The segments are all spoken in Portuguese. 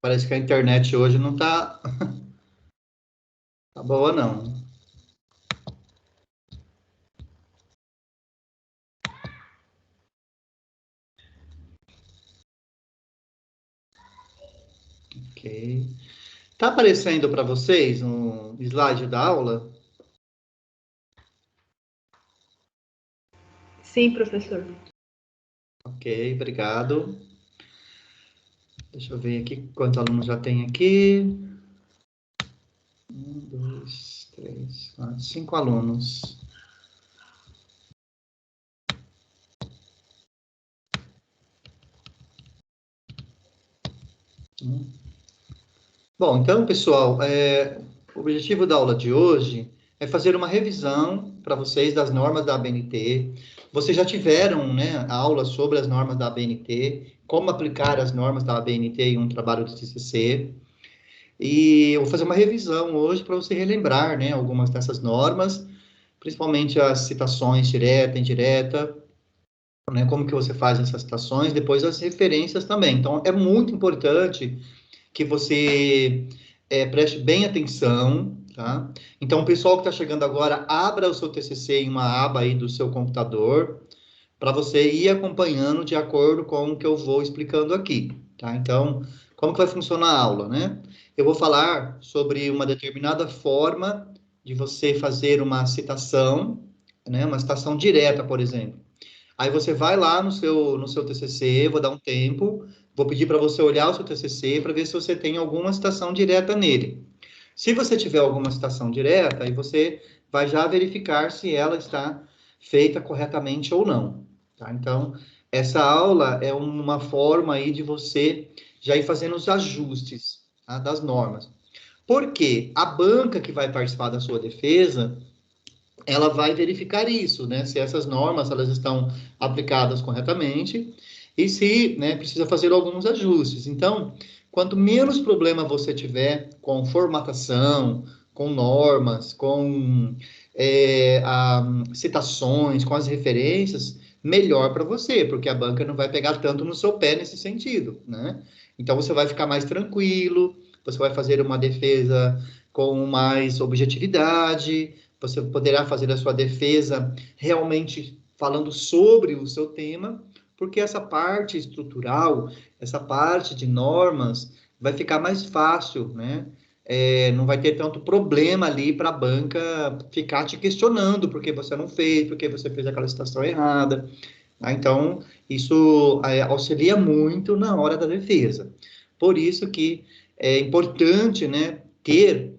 Parece que a internet hoje não tá, tá boa, não. Ok. Tá aparecendo para vocês um slide da aula? Sim, professor. Ok, obrigado. Deixa eu ver aqui quantos alunos já tem aqui. 1, 2, 3, 4, 5 alunos. Bom, então, pessoal, o objetivo da aula de hoje é fazer uma revisão para vocês das normas da ABNT. Vocês já tiveram, né, aula sobre as normas da ABNT, como aplicar as normas da ABNT em um trabalho de TCC. E eu vou fazer uma revisão hoje para você relembrar, né, algumas dessas normas, principalmente as citações direta, indireta, né, como que você faz essas citações, depois as referências também. Então, é muito importante que você preste bem atenção, tá? Então, o pessoal que está chegando agora, abra o seu TCC em uma aba aí do seu computador, para você ir acompanhando de acordo com o que eu vou explicando aqui, tá? Então, como que vai funcionar a aula, né? Eu vou falar sobre uma determinada forma de você fazer uma citação, né? Uma citação direta, por exemplo. Aí você vai lá no seu TCC, vou dar um tempo, vou pedir para você olhar o seu TCC para ver se você tem alguma citação direta nele. Se você tiver alguma citação direta, aí você vai já verificar se ela está feita corretamente ou não. Tá? Então, essa aula é uma forma aí de você já ir fazendo os ajustes, tá, das normas. Porque a banca que vai participar da sua defesa, ela vai verificar isso, né? Se essas normas elas estão aplicadas corretamente e se, né, precisa fazer alguns ajustes. Então, quanto menos problema você tiver com formatação, com normas, com citações, com as referências, melhor para você, porque a banca não vai pegar tanto no seu pé nesse sentido, né? Então, você vai ficar mais tranquilo, você vai fazer uma defesa com mais objetividade, você poderá fazer a sua defesa realmente falando sobre o seu tema, porque essa parte estrutural, essa parte de normas, vai ficar mais fácil, né? Não vai ter tanto problema ali para a banca ficar te questionando porque você não fez, porque você fez aquela citação errada. Tá? Então, isso auxilia muito na hora da defesa. Por isso que é importante, né, ter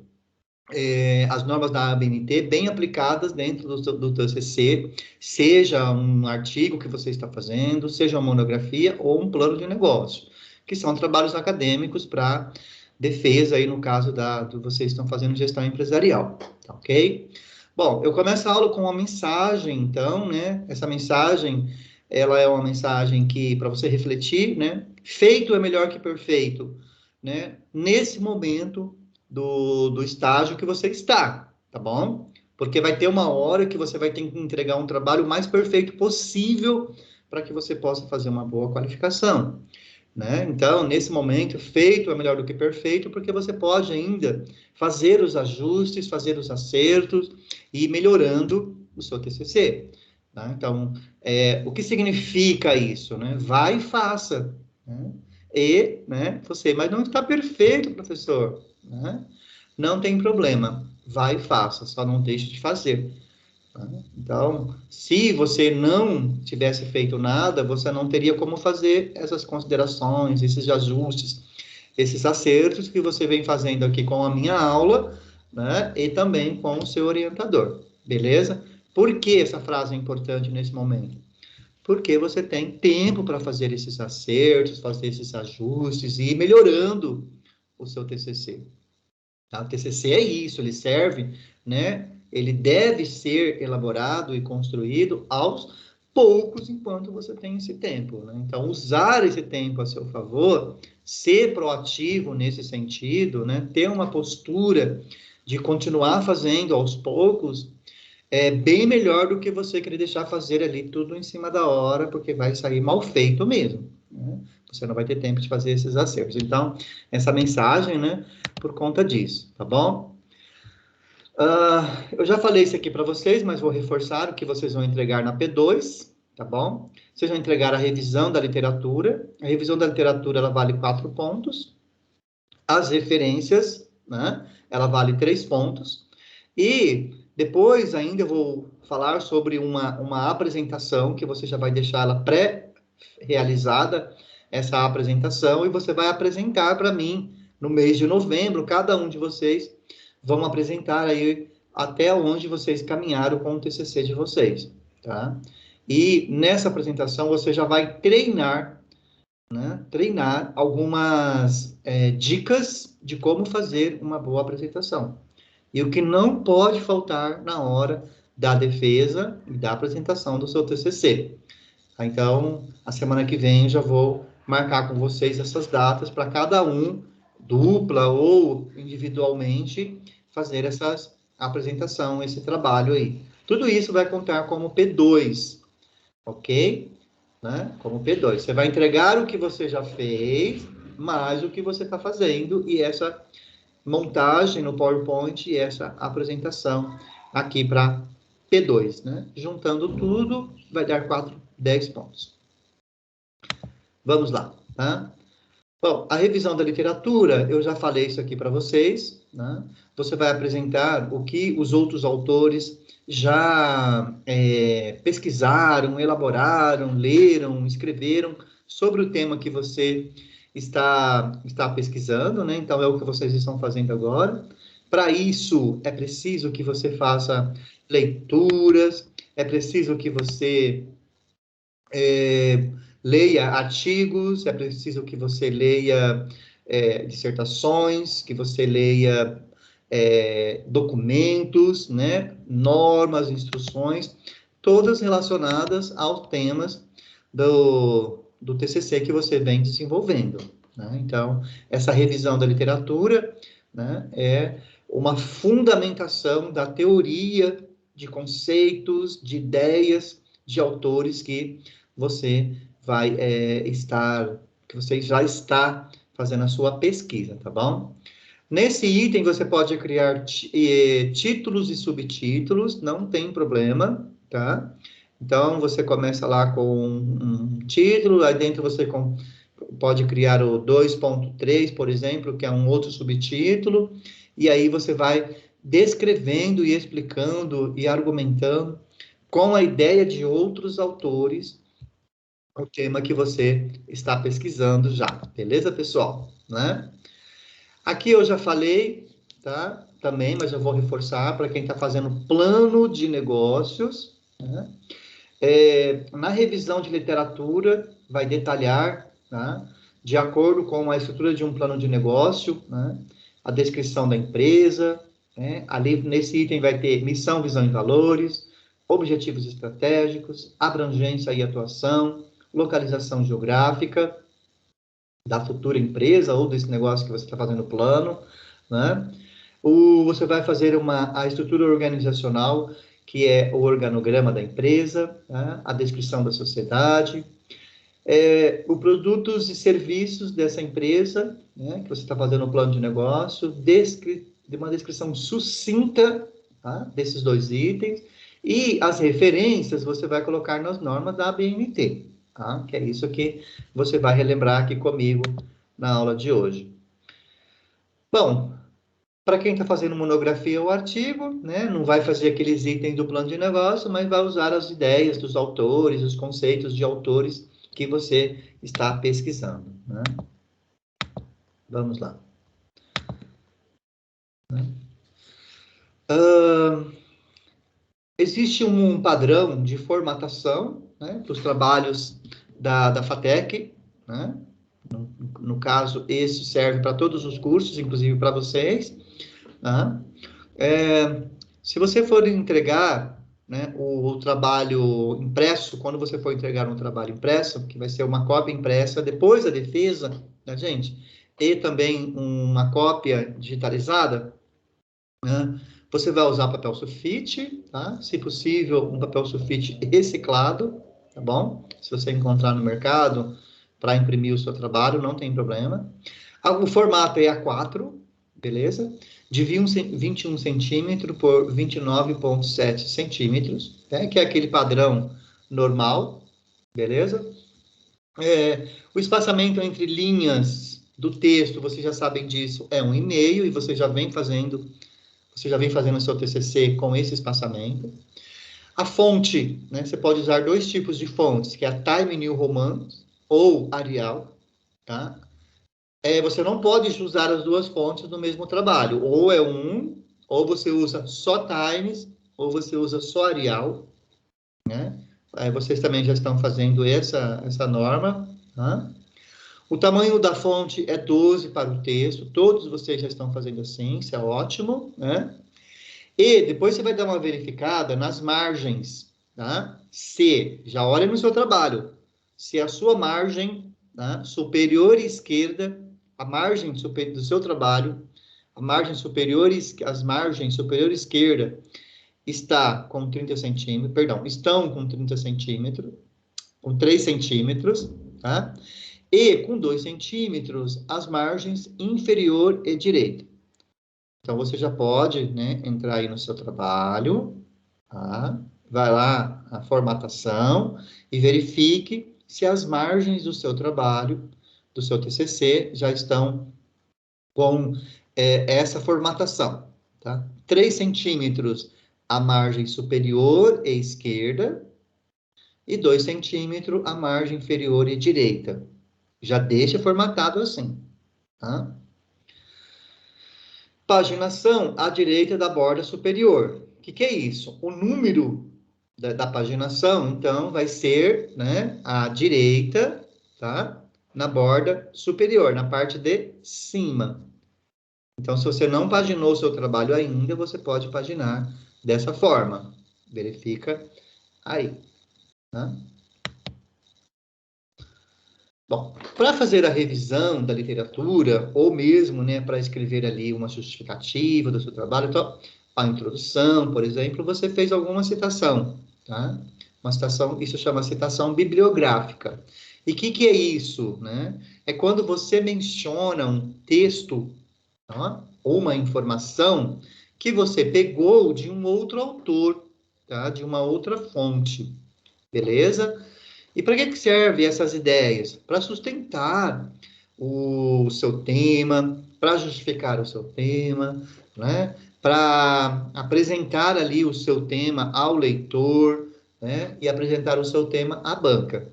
as normas da ABNT bem aplicadas dentro do TCC, seja um artigo que você está fazendo, seja uma monografia ou um plano de negócio, que são trabalhos acadêmicos para defesa, aí no caso do vocês estão fazendo gestão empresarial, tá ok? Bom, eu começo a aula com uma mensagem, então, né? Essa mensagem, ela é uma mensagem que, para você refletir, né? Feito é melhor que perfeito, né? Nesse momento, do estágio que você está, tá bom? Porque vai ter uma hora que você vai ter que entregar um trabalho mais perfeito possível para que você possa fazer uma boa qualificação, né? Então, nesse momento, feito é melhor do que perfeito, porque você pode ainda fazer os ajustes, fazer os acertos e ir melhorando o seu TCC, tá? Então, o que significa isso, né? Vai e faça, né? Né, mas não está perfeito, professor, né? Não tem problema, vai e faça, só não deixe de fazer. Tá? Então, se você não tivesse feito nada, você não teria como fazer essas considerações, esses ajustes, esses acertos que você vem fazendo aqui com a minha aula, né? E também com o seu orientador, beleza? Por que essa frase é importante nesse momento? Porque você tem tempo para fazer esses acertos, fazer esses ajustes e ir melhorando o seu TCC. Tá? O TCC é isso, ele serve, né? Ele deve ser elaborado e construído aos poucos enquanto você tem esse tempo, né? Então, usar esse tempo a seu favor, ser proativo nesse sentido, né? Ter uma postura de continuar fazendo aos poucos é bem melhor do que você querer deixar fazer ali tudo em cima da hora, porque vai sair mal feito mesmo, né? Você não vai ter tempo de fazer esses acertos. Então, essa mensagem, né, por conta disso, tá bom? Eu já falei isso aqui para vocês, mas vou reforçar o que vocês vão entregar na P2, tá bom? Vocês vão entregar a revisão da literatura. A revisão da literatura, ela vale 4 pontos. As referências, né, ela vale 3 pontos. E depois ainda eu vou falar sobre uma apresentação, que você já vai deixar ela pré-realizada, essa apresentação, e você vai apresentar para mim, no mês de novembro, cada um de vocês vão apresentar aí até onde vocês caminharam com o TCC de vocês, tá? E nessa apresentação você já vai treinar, né? Treinar algumas dicas de como fazer uma boa apresentação. E o que não pode faltar na hora da defesa e da apresentação do seu TCC. Então, a semana que vem eu já vou marcar com vocês essas datas para cada um, dupla ou individualmente, fazer essa apresentação, esse trabalho aí. Tudo isso vai contar como P2, ok? Né? Como P2. Você vai entregar o que você já fez, mais o que você está fazendo, e essa montagem no PowerPoint e essa apresentação aqui para P2, né? Juntando tudo, vai dar 10 pontos. Vamos lá, tá? Bom, a revisão da literatura, eu já falei isso aqui para vocês, né? Você vai apresentar o que os outros autores já pesquisaram, elaboraram, leram, escreveram sobre o tema que você está pesquisando, né? Então, é o que vocês estão fazendo agora. Para isso, é preciso que você faça leituras, é preciso que você leia artigos, é preciso que você leia dissertações, que você leia documentos, né? Normas, instruções, todas relacionadas aos temas do TCC que você vem desenvolvendo, né? Então, essa revisão da literatura, né, é uma fundamentação da teoria, de conceitos, de ideias, de autores que você vai que você já está fazendo a sua pesquisa, tá bom? Nesse item, você pode criar títulos e subtítulos, não tem problema, tá? Então, você começa lá com um título, aí dentro você pode criar o 2.3, por exemplo, que é um outro subtítulo, e aí você vai descrevendo e explicando e argumentando com a ideia de outros autores o tema que você está pesquisando já, beleza, pessoal? Né? Aqui eu já falei, tá? Também, mas eu vou reforçar para quem está fazendo plano de negócios, né? Na revisão de literatura, vai detalhar, tá? De acordo com a estrutura de um plano de negócio, né? A descrição da empresa, né? Ali nesse item vai ter missão, visão e valores, objetivos estratégicos, abrangência e atuação, localização geográfica da futura empresa ou desse negócio que você está fazendo plano, né? Você vai fazer a estrutura organizacional, que é o organograma da empresa, né? A descrição da sociedade, os produtos e serviços dessa empresa, né? Que você está fazendo o plano de negócio, de uma descrição sucinta, tá? Desses 2 itens, e as referências você vai colocar nas normas da ABNT, tá? Que é isso que você vai relembrar aqui comigo na aula de hoje. Bom, para quem está fazendo monografia ou artigo, né, não vai fazer aqueles itens do plano de negócio, mas vai usar as ideias dos autores, os conceitos de autores que você está pesquisando, né? Vamos lá. Existe um padrão de formatação, né, para os trabalhos da FATEC, né? No caso, esse serve para todos os cursos, inclusive para vocês, tá? Se você for entregar, né, o trabalho impresso, quando você for entregar um trabalho impresso, que vai ser uma cópia impressa depois da defesa, né, gente? E também uma cópia digitalizada, né? Você vai usar papel sulfite, tá? Se possível, um papel sulfite reciclado, tá bom? Se você encontrar no mercado, para imprimir o seu trabalho, não tem problema. O formato é A4, beleza? De 21 centímetros por 29,7 centímetros, né? Que é aquele padrão normal, beleza? O espaçamento entre linhas do texto, vocês já sabem disso, é 1,5, e você já vem fazendo o seu TCC com esse espaçamento. A fonte, né? Você pode usar dois tipos de fontes, que é a Time New Roman ou Arial, tá? Você não pode usar as duas fontes no mesmo trabalho. Ou você usa só Times, ou você usa só Arial, né? Vocês também já estão fazendo essa norma, tá? O tamanho da fonte é 12 para o texto, todos vocês já estão fazendo assim, isso é ótimo, né? E depois você vai dar uma verificada nas margens, tá? Já olha no seu trabalho, se a sua margem, tá, superior esquerda, a margem do seu trabalho, as margens superior esquerda estão com 30 centímetros, com 3 centímetros, tá? E com 2 centímetros, as margens inferior e direita. Então, você já pode, né, entrar aí no seu trabalho, tá? Vai lá na formatação e verifique se as margens do seu trabalho, do seu TCC, já estão com essa formatação, tá? 3 centímetros a margem superior e esquerda e 2 centímetros a margem inferior e direita. Já deixa formatado assim, tá? Paginação à direita da borda superior. O que é isso? O número da paginação, então, vai ser, né, à direita, tá? Na borda superior, na parte de cima. Então, se você não paginou o seu trabalho ainda, você pode paginar dessa forma. Verifica aí, tá? Bom, para fazer a revisão da literatura, ou mesmo, né, para escrever ali uma justificativa do seu trabalho, então, a introdução, por exemplo, você fez alguma citação, tá? Uma citação, isso chama citação bibliográfica. E o que é isso, né? É quando você menciona um texto, tá? Ou uma informação que você pegou de um outro autor, tá? De uma outra fonte, beleza? E para que servem essas ideias? Para sustentar o seu tema, para justificar o seu tema, né? Para apresentar ali o seu tema ao leitor, né? E apresentar o seu tema à banca.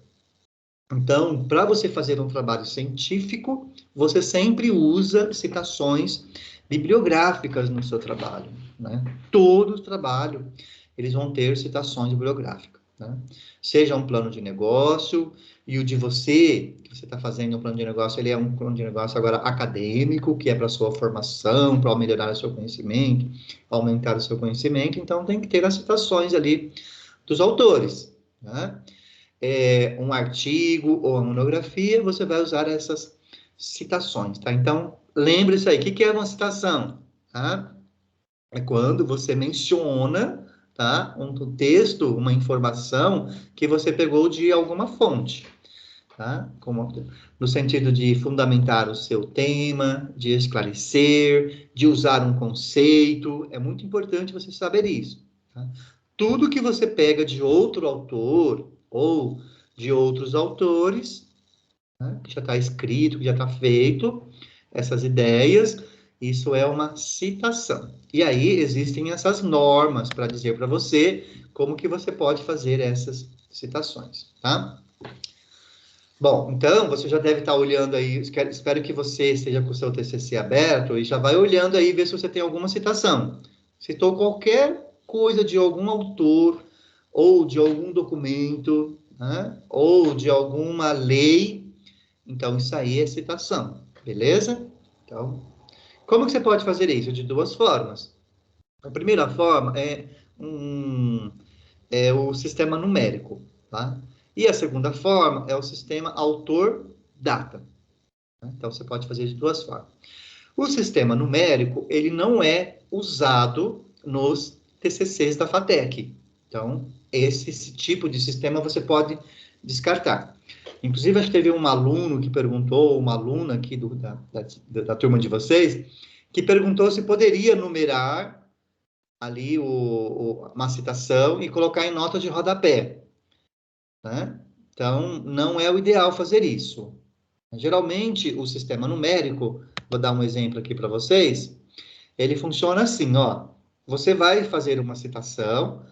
Então, para você fazer um trabalho científico, você sempre usa citações bibliográficas no seu trabalho, né? Todo trabalho, eles vão ter citações bibliográficas, né? Seja um plano de negócio, e o de você, que você está fazendo um plano de negócio, ele é um plano de negócio agora acadêmico, que é para sua formação, para melhorar o seu conhecimento, aumentar o seu conhecimento, então tem que ter as citações ali dos autores, né? Um artigo ou uma monografia, você vai usar essas citações, tá? Então, lembre-se aí, o que é uma citação? Tá? É quando você menciona, tá, um texto, uma informação que você pegou de alguma fonte, tá? No sentido de fundamentar o seu tema, de esclarecer, de usar um conceito. É muito importante você saber isso, tá? Tudo que você pega de outro autor ou de outros autores, né, que já está escrito, que já está feito, essas ideias, isso é uma citação. E aí existem essas normas para dizer para você como que você pode fazer essas citações, tá? Bom, então você já deve estar olhando aí, espero que você esteja com o seu TCC aberto e já vai olhando aí ver se você tem alguma citação. Citou qualquer coisa de algum autor ou de algum documento, né? Ou de alguma lei, então isso aí é citação, beleza? Então, como que você pode fazer isso? De duas formas. A primeira forma é o sistema numérico, tá? E a segunda forma é o sistema autor-data. Tá? Então, você pode fazer de duas formas. O sistema numérico, ele não é usado nos TCCs da FATEC. Então, esse tipo de sistema você pode descartar. Inclusive, acho que teve um aluno que perguntou, uma aluna aqui da turma de vocês, que perguntou se poderia numerar ali uma citação e colocar em nota de rodapé, né? Então, não é o ideal fazer isso. Geralmente, o sistema numérico, vou dar um exemplo aqui para vocês, ele funciona assim, ó. Você vai fazer uma citação,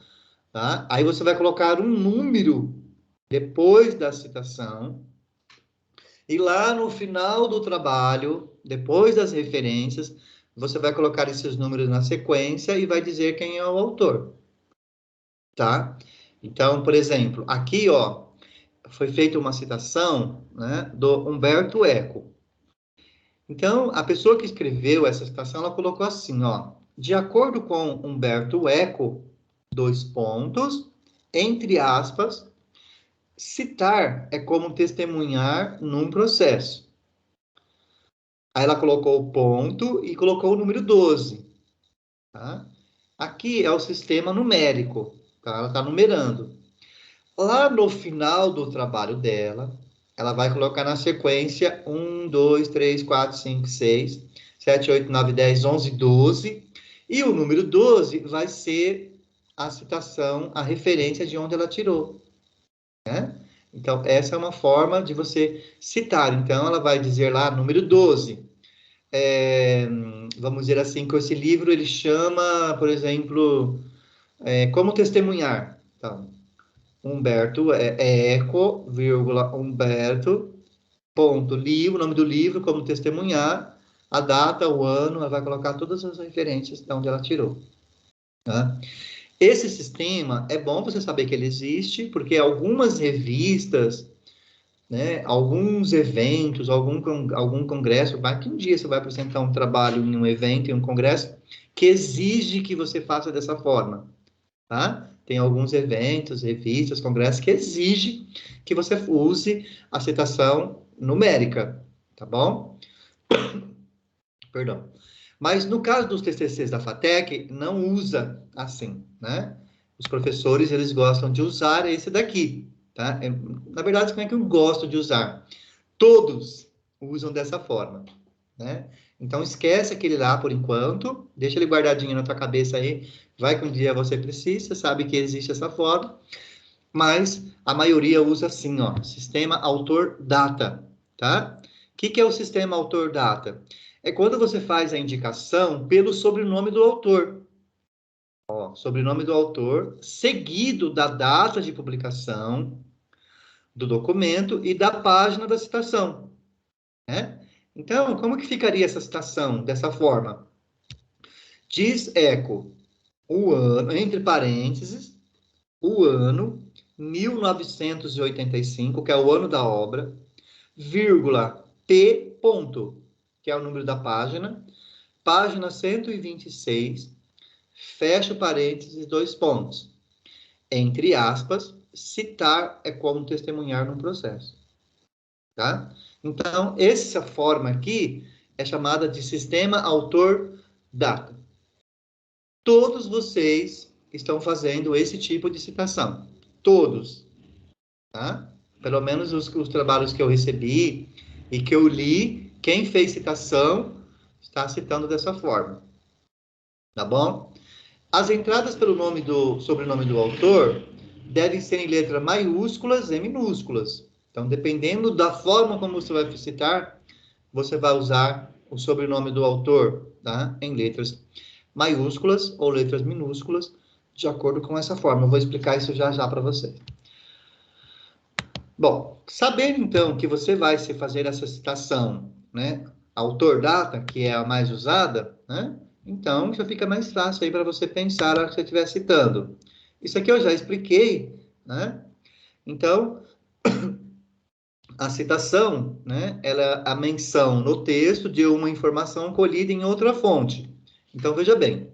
tá? Aí você vai colocar um número depois da citação, e lá no final do trabalho, depois das referências, você vai colocar esses números na sequência e vai dizer quem é o autor, tá? Então, por exemplo, aqui, ó, foi feita uma citação, né, do Humberto Eco. Então, a pessoa que escreveu essa citação, ela colocou assim, ó, de acordo com Humberto Eco, dois pontos, entre aspas, citar é como testemunhar num processo. Aí ela colocou o ponto e colocou o número 12, tá? Aqui é o sistema numérico, tá? Ela está numerando. Lá no final do trabalho dela, ela vai colocar na sequência 1, 2, 3, 4, 5, 6, 7, 8, 9, 10, 11, 12. E o número 12 vai ser a citação, a referência de onde ela tirou, né? Então, essa é uma forma de você citar. Então, ela vai dizer lá, número 12. Vamos dizer assim, que esse livro ele chama, por exemplo, Como Testemunhar. Então, Humberto Eco, vírgula, Humberto, ponto, li o nome do livro, Como Testemunhar, a data, o ano, ela vai colocar todas as referências de onde ela tirou. Tá? Esse sistema é bom você saber que ele existe, porque algumas revistas, né, alguns eventos, algum congresso, vai que um dia você vai apresentar um trabalho em um evento, em um congresso, que exige que você faça dessa forma, tá? Tem alguns eventos, revistas, congressos que exigem que você use a citação numérica, tá bom? Perdão. Mas no caso dos TCCs da FATEC, não usa assim, né? Os professores, eles gostam de usar esse daqui, tá? Na verdade, como é que eu gosto de usar? Todos usam dessa forma, né? Então, esquece aquele lá por enquanto, deixa ele guardadinho na tua cabeça aí, vai que um dia você precisa, sabe que existe essa forma, mas a maioria usa assim, ó, sistema autor-data, tá? O que é o sistema autor-data? É quando você faz a indicação pelo sobrenome do autor. Ó, sobrenome do autor, seguido da data de publicação do documento e da página da citação, né? Então, como que ficaria essa citação dessa forma? Diz Eco, o ano, entre parênteses, o ano 1985, que é o ano da obra, vírgula, P, ponto, que é o número da página 126, fecha parênteses, dois pontos. Entre aspas, citar é como testemunhar num processo, tá? Então, essa forma aqui é chamada de sistema autor-data. Todos vocês estão fazendo esse tipo de citação. Todos, tá? Pelo menos os trabalhos que eu recebi e que eu li, quem fez citação está citando dessa forma, tá bom? As entradas pelo sobrenome do autor devem ser em letras maiúsculas e minúsculas. Então, dependendo da forma como você vai citar, você vai usar o sobrenome do autor, tá? Em letras maiúsculas ou letras minúsculas, de acordo com essa forma. Eu vou explicar isso já já para você. Bom, sabendo então que você vai se fazer essa citação, né? Autor-data, que é a mais usada, né? Então, já fica mais fácil aí para você pensar na hora que você estiver citando. Isso aqui eu já expliquei, né? Então, a citação, né? Ela é a menção no texto de uma informação colhida em outra fonte. Então, veja bem,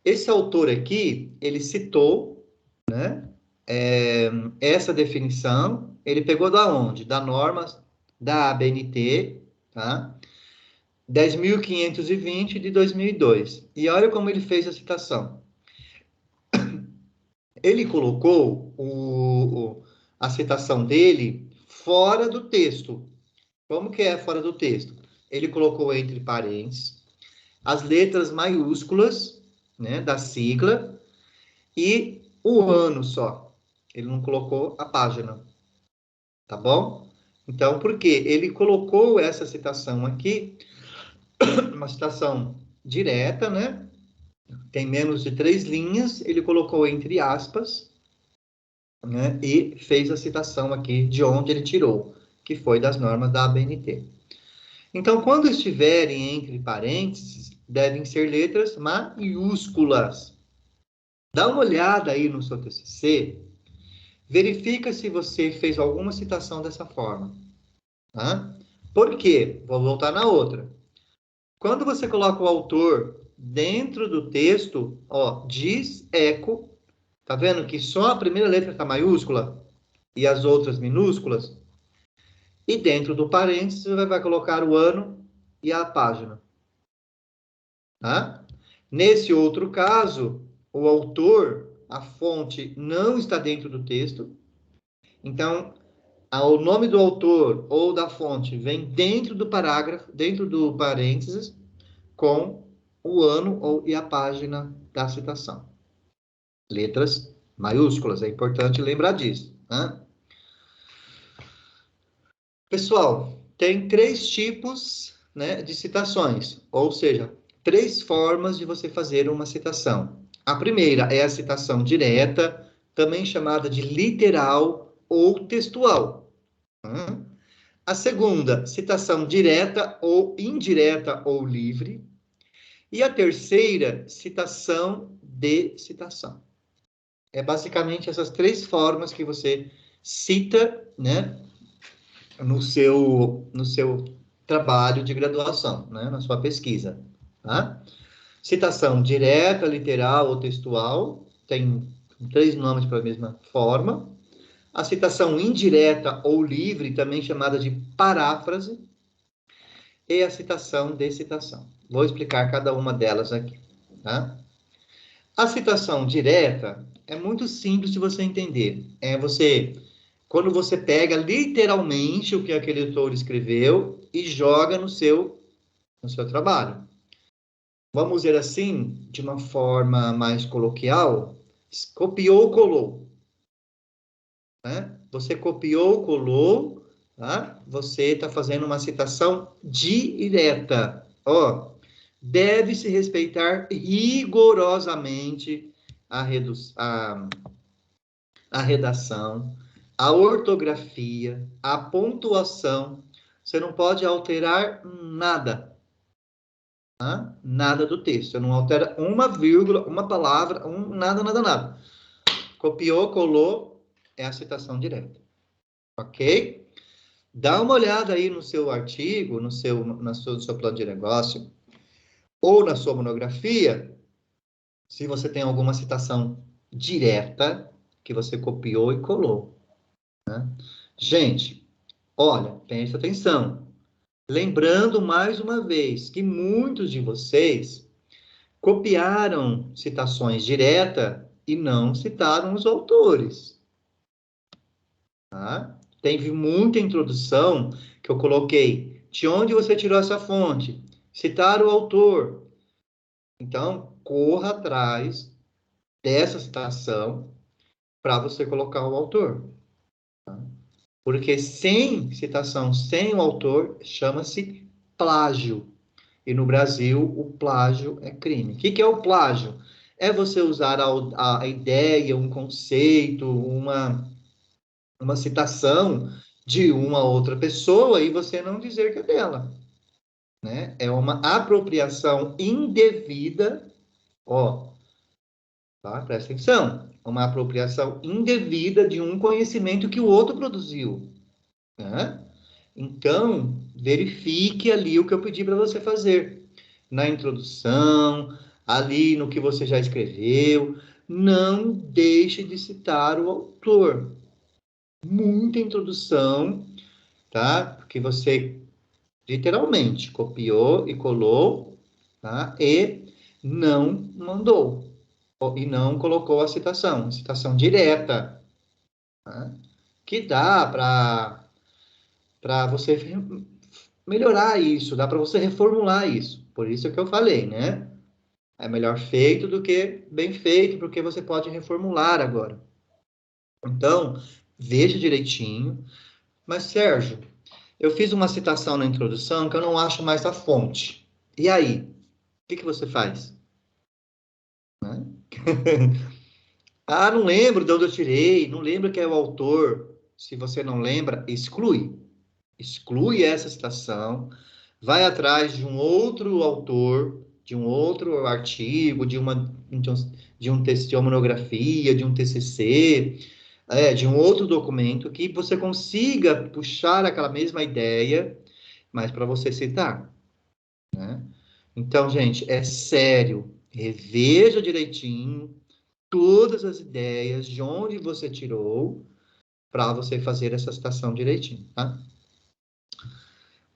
esse autor aqui, ele citou, né? Essa definição, ele pegou da onde? Da norma da ABNT, tá? 10.520 de 2002. E olha como ele fez a citação. Ele colocou a citação dele fora do texto. Como que é fora do texto? Ele colocou entre parênteses as letras maiúsculas, né, da sigla e o ano só. Ele não colocou a página, tá bom? Então, por quê? Ele colocou essa citação aqui, uma citação direta, né? Tem menos de 3 linhas, ele colocou entre aspas, né? E fez a citação aqui de onde ele tirou, que foi das normas da ABNT. Então, quando estiverem entre parênteses, devem ser letras maiúsculas. Dá uma olhada aí no seu TCC, verifica se você fez alguma citação dessa forma. Tá? Por quê? Vou voltar na outra. Quando você coloca o autor dentro do texto, ó, diz eco, tá vendo que só a primeira letra está maiúscula e as outras minúsculas? E dentro do parênteses, você vai colocar o ano e a página. Tá? Nesse outro caso, o autor, a fonte, não está dentro do texto. Então, o nome do autor ou da fonte vem dentro do parágrafo, dentro do parênteses, com o ano e a página da citação. Letras maiúsculas, é importante lembrar disso. Né? Pessoal, tem 3 tipos, né, de citações, ou seja, 3 formas de você fazer uma citação. A primeira é a citação direta, também chamada de literal ou textual. A segunda, citação direta ou indireta ou livre. E a terceira, citação de citação. É basicamente essas 3 formas que você cita, né, no seu trabalho de graduação, né, na sua pesquisa. Tá? Citação direta, literal ou textual, tem 3 nomes para a mesma forma. A citação indireta ou livre, também chamada de paráfrase, e a citação de citação. Vou explicar cada uma delas aqui. Tá? A citação direta é muito simples de você entender. Quando você pega literalmente o que aquele autor escreveu e joga no seu trabalho. Vamos dizer assim, de uma forma mais coloquial, copiou, colou. Né? Você copiou, colou, tá? Você está fazendo uma citação direta. Ó, deve-se respeitar rigorosamente a redação, a ortografia, a pontuação. Você não pode alterar nada. Tá? Nada do texto. Você não altera uma vírgula, uma palavra, nada, nada, nada. Copiou, colou, é a citação direta. Ok? Dá uma olhada aí no seu artigo, no seu plano de negócio, ou na sua monografia, se você tem alguma citação direta que você copiou e colou. Né? Gente, olha, preste atenção. Lembrando mais uma vez que muitos de vocês copiaram citações diretas e não citaram os autores. Tá? Teve muita introdução que eu coloquei. De onde você tirou essa fonte? Citar o autor. Então, corra atrás dessa citação para você colocar o autor. Tá? Porque sem citação, sem o autor, chama-se plágio. E no Brasil, o plágio é crime. O que é o plágio? É você usar a ideia, um conceito, uma citação de uma outra pessoa e você não dizer que é dela. Né? É uma apropriação indevida, ó, tá? Presta atenção, uma apropriação indevida de um conhecimento que o outro produziu. Né? Então, verifique ali o que eu pedi para você fazer. Na introdução, ali no que você já escreveu, não deixe de citar o autor. Muita introdução, tá? Porque você literalmente copiou e colou, tá? E não mandou, e não colocou a citação direta, tá? Que dá para para você melhorar isso, dá para você reformular isso. Por isso é que eu falei, né? É melhor feito do que bem feito, porque você pode reformular agora. Então, veja direitinho. Mas, Sérgio, eu fiz uma citação na introdução que eu não acho mais a fonte. E aí? O que você faz? Né? Ah, não lembro de onde eu tirei, não lembro quem é o autor. Se você não lembra, exclui. Exclui essa citação, vai atrás de um outro autor, de um outro artigo, de um texto de uma monografia, de um TCC, de um outro documento que você consiga puxar aquela mesma ideia, mas para você citar, né? Então, gente, é sério, reveja direitinho todas as ideias, de onde você tirou, para você fazer essa citação direitinho, tá?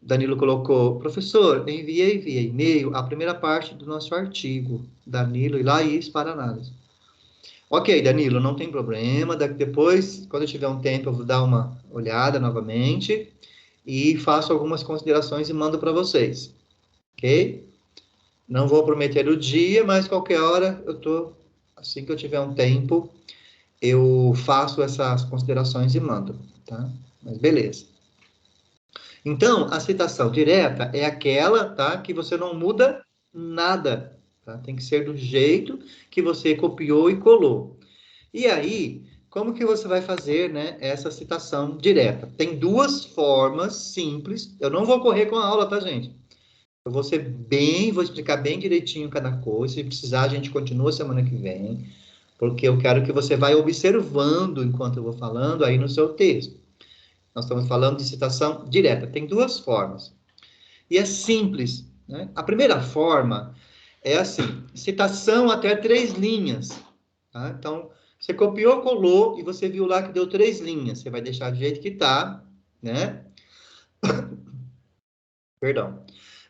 Danilo colocou, professor, enviei via e-mail a primeira parte do nosso artigo. Danilo e Laís para análise. Ok, Danilo, não tem problema. Depois, quando eu tiver um tempo, eu vou dar uma olhada novamente e faço algumas considerações e mando para vocês. Ok? Não vou prometer o dia, mas qualquer hora eu tô, assim que eu tiver um tempo, eu faço essas considerações e mando, tá? Mas beleza. Então, a citação direta é aquela, tá, que você não muda nada, tá? Tem que ser do jeito que você copiou e colou. E aí, como que você vai fazer, né, essa citação direta? Tem duas formas simples. Eu não vou correr com a aula, tá, gente? Eu vou explicar bem direitinho cada coisa. Se precisar, a gente continua semana que vem, porque eu quero que você vá observando enquanto eu vou falando aí no seu texto. Nós estamos falando de citação direta. Tem duas formas. E é simples, né? A primeira forma é assim, citação até 3 linhas. Tá? Então, você copiou, colou e você viu lá que deu 3 linhas. Você vai deixar do jeito que está, né? Perdão.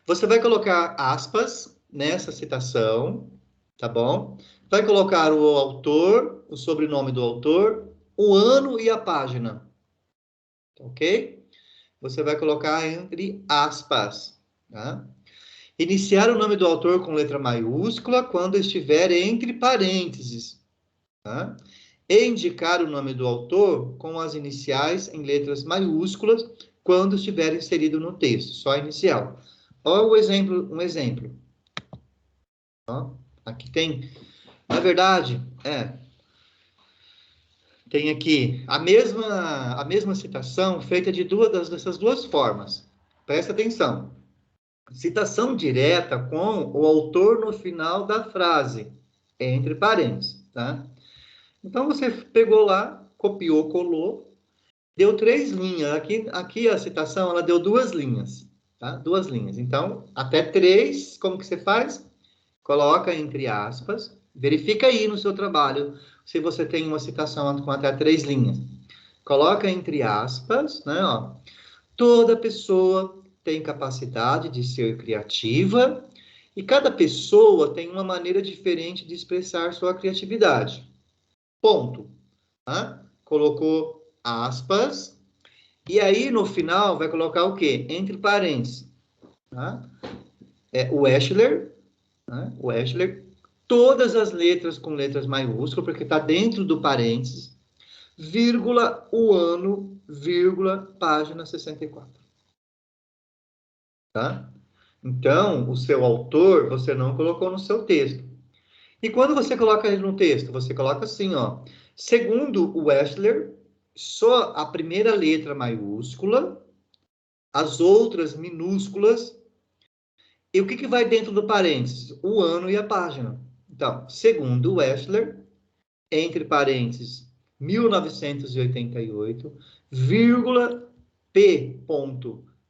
Você vai colocar aspas nessa citação, tá bom? Vai colocar o autor, o sobrenome do autor, o ano e a página, ok? Você vai colocar entre aspas, tá? Iniciar o nome do autor com letra maiúscula quando estiver entre parênteses, tá? E indicar o nome do autor com as iniciais em letras maiúsculas quando estiver inserido no texto, só inicial. Olha o exemplo, um exemplo. Ó, aqui tem, na verdade, tem aqui a mesma citação feita de dessas duas formas. Presta atenção. Citação direta com o autor no final da frase, entre parênteses, tá? Então, você pegou lá, copiou, colou, deu 3 linhas. Aqui a citação, ela deu 2 linhas, tá? 2 linhas. Então, até 3, como que você faz? Coloca entre aspas, verifica aí no seu trabalho se você tem uma citação com até 3 linhas. Coloca entre aspas, né, ó. Toda pessoa tem capacidade de ser criativa e cada pessoa tem uma maneira diferente de expressar sua criatividade. Ponto. Tá? Colocou aspas. E aí, no final, vai colocar o quê? Entre parênteses. Tá? O Eschler, né? O Eschler, todas as letras com letras maiúsculas, porque está dentro do parênteses, vírgula, o ano, vírgula, página 64. Tá? Então, o seu autor, você não colocou no seu texto. E quando você coloca ele no texto, você coloca assim, ó. Segundo o Eschler, só a primeira letra maiúscula, as outras minúsculas, e o que vai dentro do parênteses? O ano e a página. Então, segundo o Eschler, entre parênteses, 1988, vírgula, P.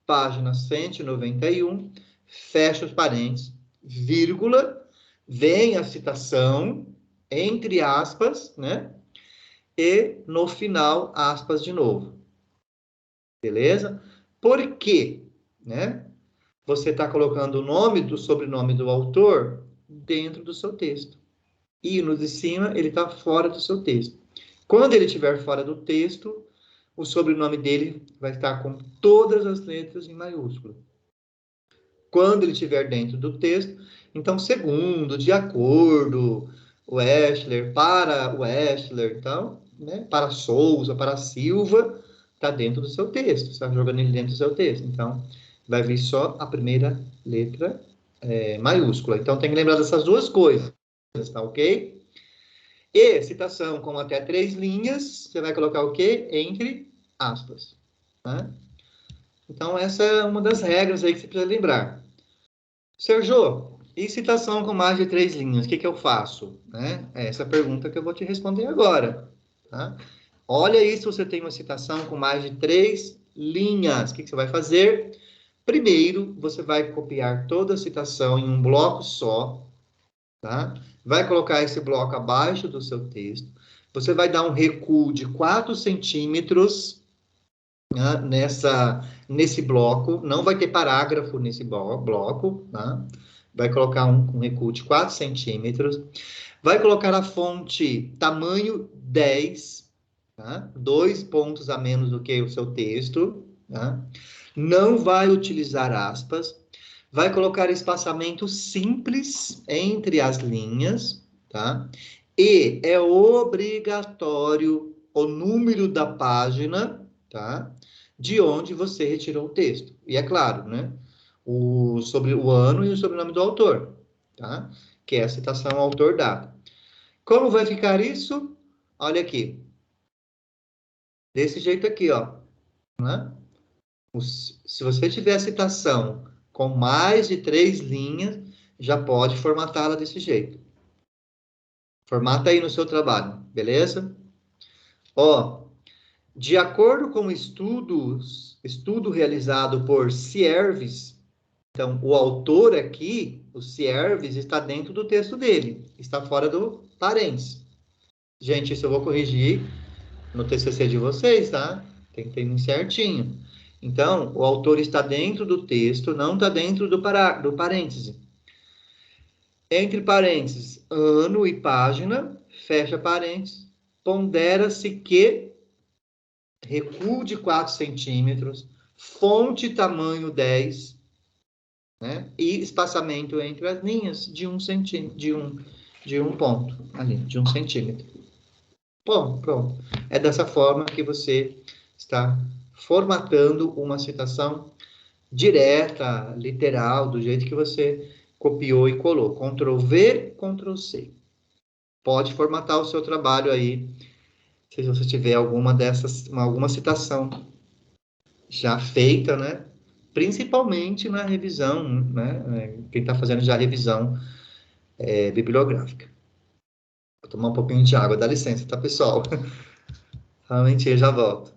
Página 191, fecha os parênteses, vírgula, vem a citação, entre aspas, né? E no final, aspas de novo. Beleza? Por quê? Né? Você está colocando o nome do sobrenome do autor dentro do seu texto. E no de cima, ele está fora do seu texto. Quando ele estiver fora do texto, o sobrenome dele vai estar com todas as letras em maiúsculo. Quando ele estiver dentro do texto, então, segundo, de acordo, Wechsler, para Wechsler, então, né, para Souza, para Silva, está dentro do seu texto, está jogando ele dentro do seu texto. Então, vai vir só a primeira letra maiúscula. Então, tem que lembrar dessas duas coisas, tá ok? E citação com até 3 linhas, você vai colocar o quê? Entre aspas. Tá? Então, essa é uma das regras aí que você precisa lembrar. Sérgio, e citação com mais de 3 linhas, o que eu faço? Né? É essa pergunta que eu vou te responder agora. Tá? Olha aí se você tem uma citação com mais de 3 linhas. O que você vai fazer? Primeiro, você vai copiar toda a citação em um bloco só, tá? Vai colocar esse bloco abaixo do seu texto. Você vai dar um recuo de 4 centímetros, né, nesse bloco. Não vai ter parágrafo nesse bloco, tá? Vai colocar um recuo de 4 centímetros. Vai colocar a fonte tamanho 10, tá? 2 pontos a menos do que o seu texto, tá? Não vai utilizar aspas. Vai colocar espaçamento simples entre as linhas, tá? E é obrigatório o número da página, tá? De onde você retirou o texto. E é claro, né? Sobre o ano e o sobrenome do autor, tá? Que é a citação autor dado. Como vai ficar isso? Olha aqui. Desse jeito aqui, ó. Né? Se você tiver a citação com mais de 3 linhas, já pode formatá-la desse jeito. Formata aí no seu trabalho, beleza? Ó, de acordo com estudo realizado por Sierves, então o autor aqui, o Sierves, está dentro do texto dele, está fora do parênteses. Gente, isso eu vou corrigir no TCC de vocês, tá? Tem que ter certinho. Então, o autor está dentro do texto, não está dentro do parêntese. Entre parênteses, ano e página, fecha parênteses, pondera-se que recuo de 4 centímetros, fonte tamanho 10, né? E espaçamento entre as linhas de 1 centímetro, de um ponto, ali, de 1 centímetro. Bom, pronto. É dessa forma que você está formatando uma citação direta, literal, do jeito que você copiou e colou. Ctrl V, Ctrl C. Pode formatar o seu trabalho aí, se você tiver alguma citação já feita, né? Principalmente na revisão, né? Quem está fazendo já a revisão bibliográfica. Vou tomar um pouquinho de água, dá licença, tá, pessoal? Realmente, eu já volto.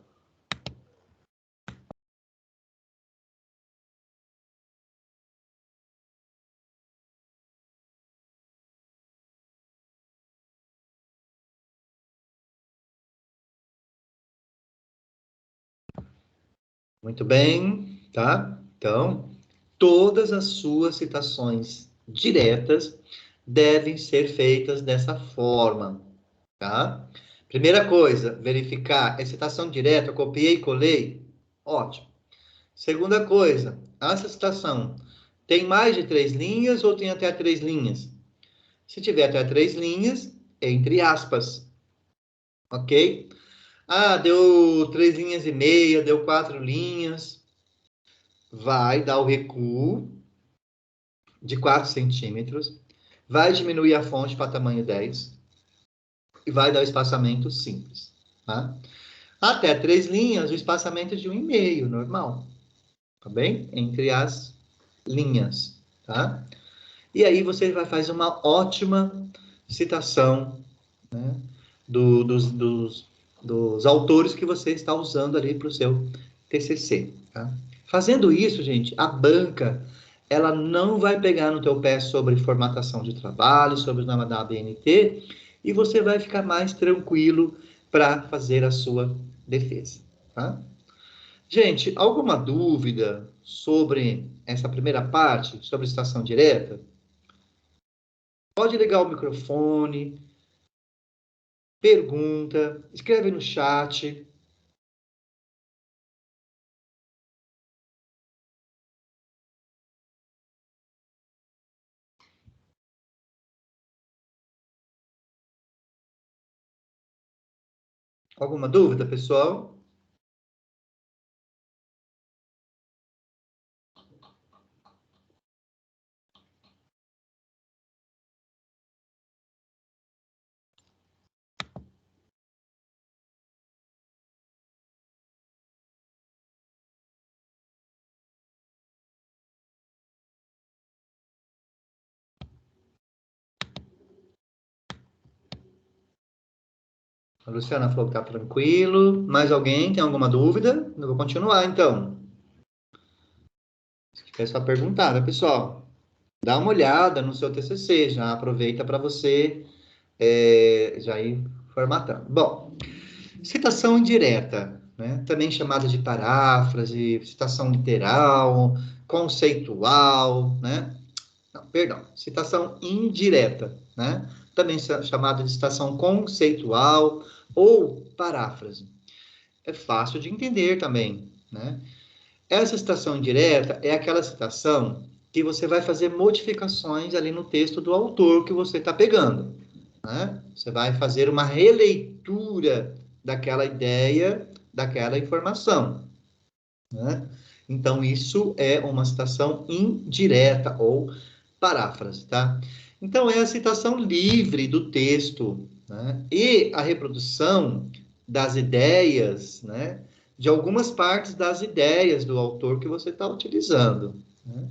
Muito bem, tá? Então, todas as suas citações diretas devem ser feitas dessa forma, tá? Primeira coisa, verificar, é citação direta, copiei e colei? Ótimo. Segunda coisa, essa citação tem mais de 3 linhas ou tem até 3 linhas? Se tiver até 3 linhas, entre aspas, ok? Ah, deu 3 linhas e meia, deu 4 linhas. Vai dar o recuo de 4 centímetros, vai diminuir a fonte para tamanho 10 e vai dar o espaçamento simples, tá? Até 3 linhas, o espaçamento é de 1,5, normal, tá bem? Entre as linhas, tá? E aí você vai fazer uma ótima citação, né, dos autores que você está usando ali para o seu TCC, tá? Fazendo isso, gente, a banca ela não vai pegar no teu pé sobre formatação de trabalho, sobre o nome da ABNT, e você vai ficar mais tranquilo para fazer a sua defesa, tá? Gente, alguma dúvida sobre essa primeira parte, sobre citação direta? Pode ligar o microfone, pergunta, escreve no chat, Alguma dúvida, pessoal? A Luciana falou que está tranquilo. Mais alguém tem alguma dúvida? Eu vou continuar, então. Fica só perguntada, pessoal. Dá uma olhada no seu TCC, já aproveita para você já ir formatando. Bom, citação indireta, né? Também chamada de paráfrase, citação literal, conceitual, né? Não, perdão, citação indireta, né? Também chamada de citação conceitual ou paráfrase. É fácil de entender também, né? Essa citação indireta é aquela citação que você vai fazer modificações ali no texto do autor que você está pegando, né? Você vai fazer uma releitura daquela ideia, daquela informação, né? Então, isso é uma citação indireta ou paráfrase, tá? Então, é a citação livre do texto, né? E a reprodução das ideias, né? De algumas partes das ideias do autor que você está utilizando, né?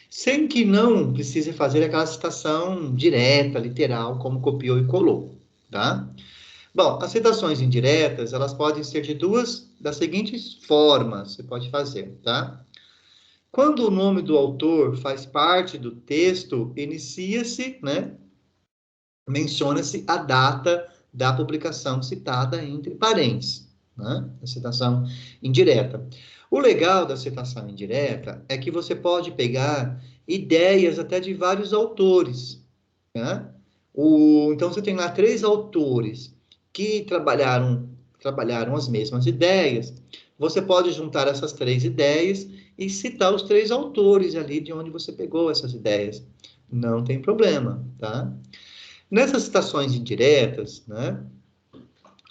Sem que não precise fazer aquela citação direta, literal, como copiou e colou, tá? Bom, as citações indiretas, elas podem ser de duas das seguintes formas, você pode fazer, tá? Quando o nome do autor faz parte do texto, inicia-se, né? Menciona-se a data da publicação citada entre parênteses, né? A citação indireta. O legal da citação indireta é que você pode pegar ideias até de vários autores, né? Então, você tem lá 3 autores que trabalharam as mesmas ideias. Você pode juntar essas 3 ideias e citar os 3 autores ali de onde você pegou essas ideias. Não tem problema, tá? Nessas citações indiretas, né,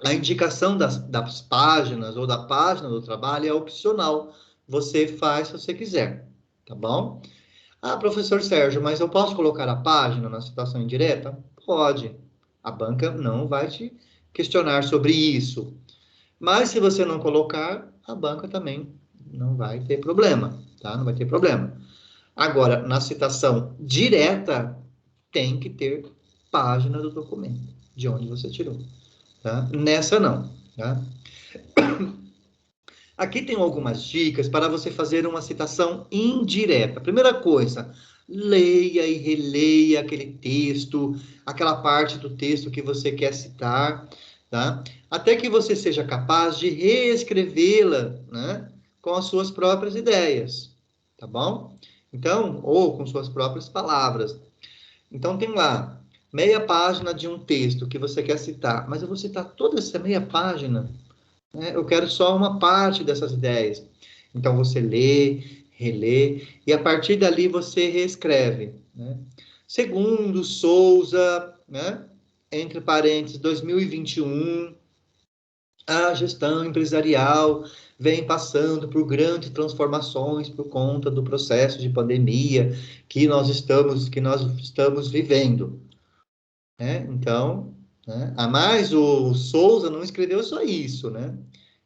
a indicação das páginas ou da página do trabalho é opcional. Você faz se você quiser, tá bom? Ah, professor Sérgio, mas eu posso colocar a página na citação indireta? Pode. A banca não vai te questionar sobre isso. Mas se você não colocar, a banca também não vai ter problema, tá? Não vai ter problema. Agora, na citação direta, tem que ter página do documento, de onde você tirou, tá? Nessa não, tá? Aqui tem algumas dicas para você fazer uma citação indireta. Primeira coisa, leia e releia aquele texto, aquela parte do texto que você quer citar, tá? Até que você seja capaz de reescrevê-la, né? Com as suas próprias ideias, tá bom? Então, ou com suas próprias palavras. Então, tem lá meia página de um texto que você quer citar, mas eu vou citar toda essa meia página, né? Eu quero só uma parte dessas ideias. Então, você lê, relê, e a partir dali você reescreve, né? Segundo Souza, né? Entre parênteses, 2021, a gestão empresarial vem passando por grandes transformações por conta do processo de pandemia que nós estamos vivendo, né? Então, né? A mais o Souza não escreveu só isso, né?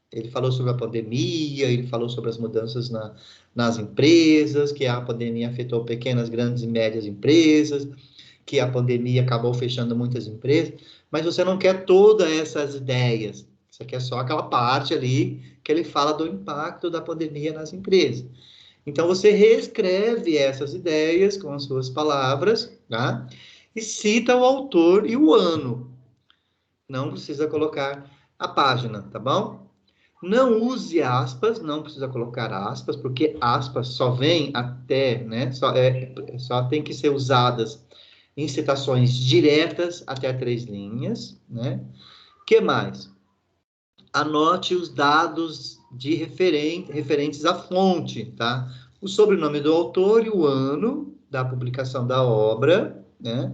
Ele falou sobre a pandemia, ele falou sobre as mudanças nas empresas, que a pandemia afetou pequenas, grandes e médias empresas, que a pandemia acabou fechando muitas empresas, mas você não quer todas essas ideias, você quer só aquela parte ali que ele fala do impacto da pandemia nas empresas. Então, você reescreve essas ideias com as suas palavras, tá? E cita o autor e o ano. Não precisa colocar a página, tá bom? Não use aspas, não precisa colocar aspas, porque aspas só vem até, né? Só tem que ser usadas em citações diretas até 3 linhas, né? Que mais? Anote os dados referentes à fonte, tá? O sobrenome do autor e o ano da publicação da obra, né?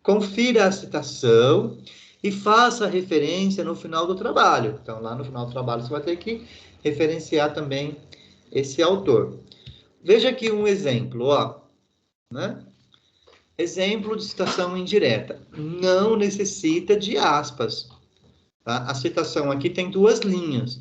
Confira a citação e faça referência no final do trabalho. Então, lá no final do trabalho, você vai ter que referenciar também esse autor. Veja aqui um exemplo, ó, né? Exemplo de citação indireta. Não necessita de aspas. Tá? A citação aqui tem 2 linhas.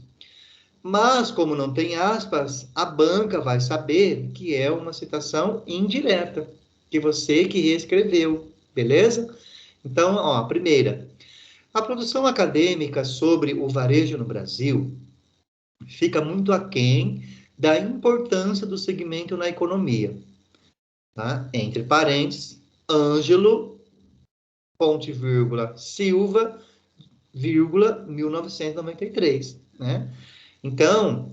Mas, como não tem aspas, a banca vai saber que é uma citação indireta, que você que reescreveu, beleza? Então, ó, a primeira. A produção acadêmica sobre o varejo no Brasil fica muito aquém da importância do segmento na economia. Tá? Entre parênteses, Ângelo, ponto e vírgula, Silva, vírgula, 1993, né? Então,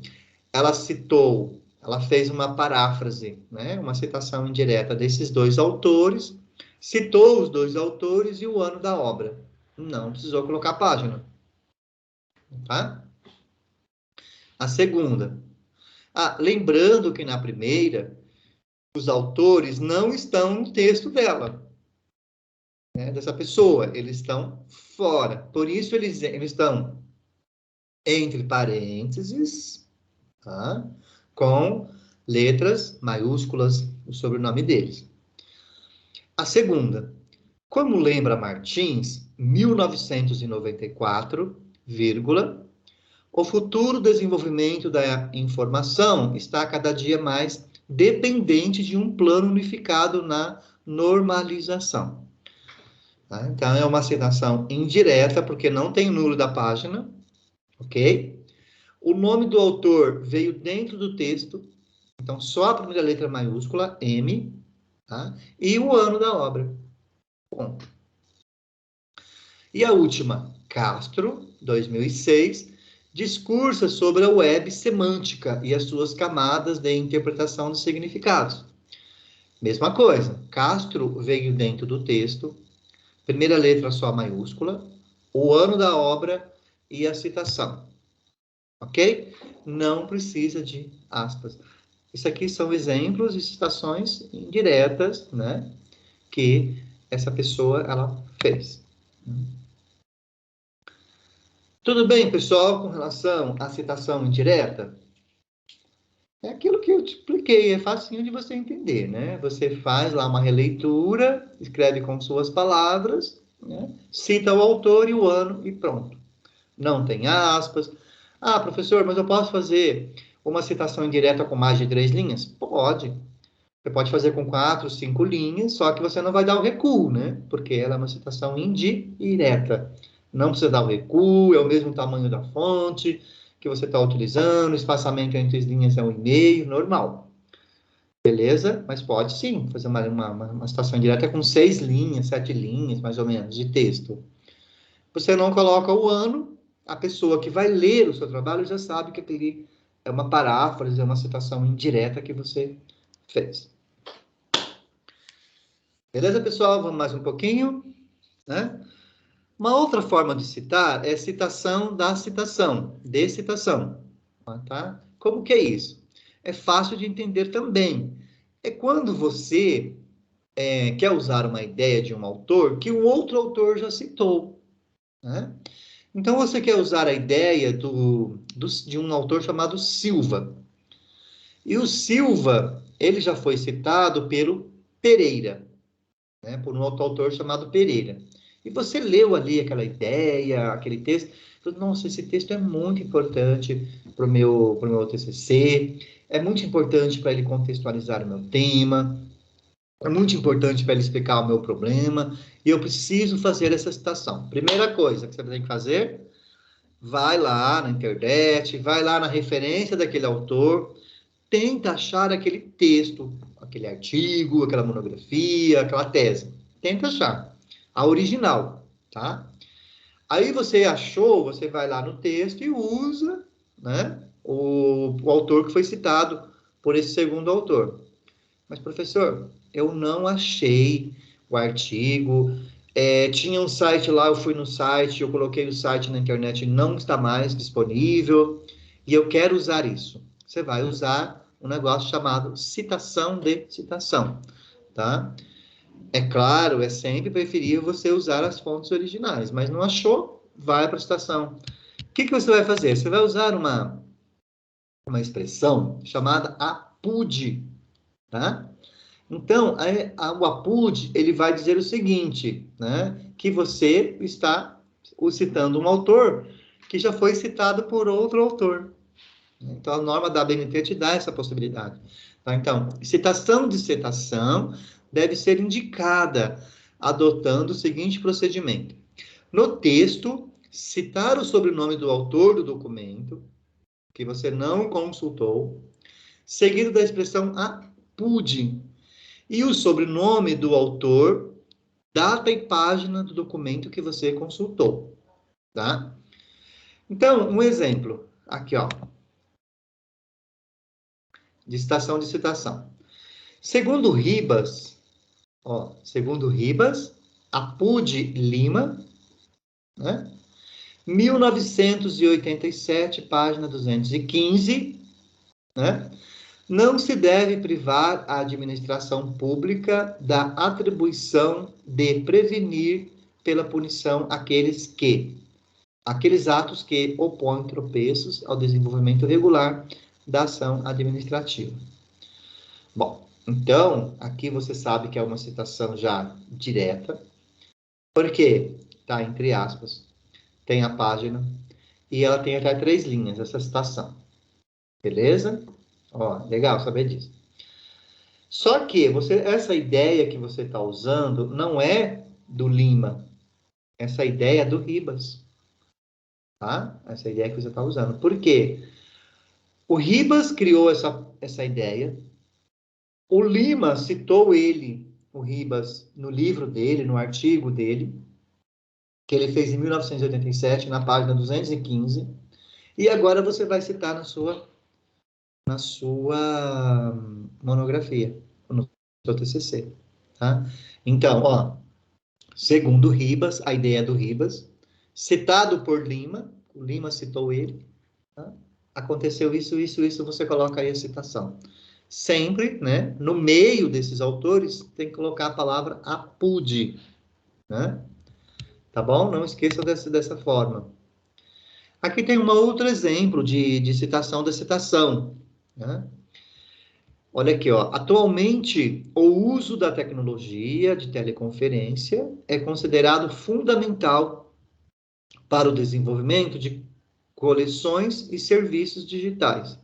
ela citou, ela fez uma paráfrase, né? Uma citação indireta desses 2 autores, citou os 2 autores e o ano da obra. Não precisou colocar a página, tá? A segunda. Lembrando que na primeira, os autores não estão no texto dela, né, dessa pessoa, eles estão fora. Por isso, eles estão entre parênteses, tá? Com letras maiúsculas, o sobrenome deles. A segunda, como lembra Martins, 1994, vírgula, o futuro desenvolvimento da informação está cada dia mais dependente de um plano unificado na normalização. Tá? Então, é uma citação indireta, porque não tem nulo da página, ok? O nome do autor veio dentro do texto, então só a primeira letra maiúscula, M, tá? E o ano da obra. Ponto. E a última, Castro, 2006, discursa sobre a web semântica e as suas camadas de interpretação de significados. Mesma coisa, Castro veio dentro do texto, primeira letra só maiúscula, o ano da obra e a citação. Ok? Não precisa de aspas. Isso aqui são exemplos de citações indiretas, né? Que essa pessoa, ela fez. Tudo bem, pessoal, com relação à citação indireta? É aquilo que eu te expliquei, é facinho de você entender, né? Você faz lá uma releitura, escreve com suas palavras, né? Cita o autor e o ano e pronto. Não tem aspas. Professor, mas eu posso fazer uma citação indireta com mais de 3 linhas? Pode. Você pode fazer com 4, 5 linhas, só que você não vai dar o recuo, né? Porque ela é uma citação indireta. Não precisa dar o recuo, é o mesmo tamanho da fonte que você está utilizando, o espaçamento entre as linhas é 1,5, normal. Beleza? Mas pode sim fazer uma citação indireta com 6 linhas, 7 linhas, mais ou menos, de texto. Você não coloca o ano, a pessoa que vai ler o seu trabalho já sabe que aquele é uma paráfrase, é uma citação indireta que você fez. Beleza, pessoal? Vamos mais um pouquinho, né? Uma outra forma de citar é citação da citação, de citação, tá? Como que é isso? É fácil de entender também. É quando você quer usar uma ideia de um autor que um outro autor já citou, né? Então, você quer usar a ideia de um autor chamado Silva. E o Silva, ele já foi citado pelo Pereira, né? Por um outro autor chamado Pereira. E você leu ali aquela ideia, aquele texto, falou, nossa, esse texto é muito importante para o meu TCC, é muito importante para ele contextualizar o meu tema, é muito importante para ele explicar o meu problema, e eu preciso fazer essa citação. Primeira coisa que você tem que fazer, vai lá na internet, vai lá na referência daquele autor, tenta achar aquele texto, aquele artigo, aquela monografia, aquela tese. Tenta achar a original, tá? Aí você achou, você vai lá no texto e usa, né, o autor que foi citado por esse segundo autor. Mas, professor, eu não achei o artigo, tinha um site lá, eu fui no site, eu coloquei o site na internet, não está mais disponível, e eu quero usar isso. Você vai usar um negócio chamado citação de citação, tá? É claro, é sempre preferível você usar as fontes originais, mas não achou? Vai para a citação. O que você vai fazer? Você vai usar uma expressão chamada APUD, tá? Então, o APUD, ele vai dizer o seguinte, né? Que você está citando um autor que já foi citado por outro autor. Então, a norma da ABNT te dá essa possibilidade. Tá? Então, citação de citação deve ser indicada adotando o seguinte procedimento. No texto, citar o sobrenome do autor do documento, que você não consultou, seguido da expressão APUD, e o sobrenome do autor, data e página do documento que você consultou, tá? Então, um exemplo, aqui, ó, de citação de citação. Segundo Ribas, segundo Ribas, Apud Lima, né? 1987, página 215, né? Não se deve privar a administração pública da atribuição de prevenir pela punição aqueles atos que opõem tropeços ao desenvolvimento regular da ação administrativa. Bom, então, aqui você sabe que é uma citação já direta, porque está entre aspas, tem a página, e ela tem até 3 linhas, essa citação. Beleza? Ó, legal saber disso. Só que essa ideia que você está usando não é do Lima, essa ideia é do Ribas. Tá? Essa ideia que você está usando. Por quê? O Ribas criou essa ideia, o Lima citou o Ribas, no livro dele, no artigo dele, que ele fez em 1987, na página 215, e agora você vai citar na sua monografia, no seu TCC, tá? Então, ó, segundo Ribas, a ideia do Ribas, citado por Lima, o Lima citou ele, tá? Aconteceu isso, você coloca aí a citação. Sempre, né, no meio desses autores, tem que colocar a palavra apud, né? Tá bom? Não esqueça dessa forma. Aqui tem um outro exemplo de citação da citação, né? Olha aqui, ó. Atualmente, o uso da tecnologia de teleconferência é considerado fundamental para o desenvolvimento de coleções e serviços digitais.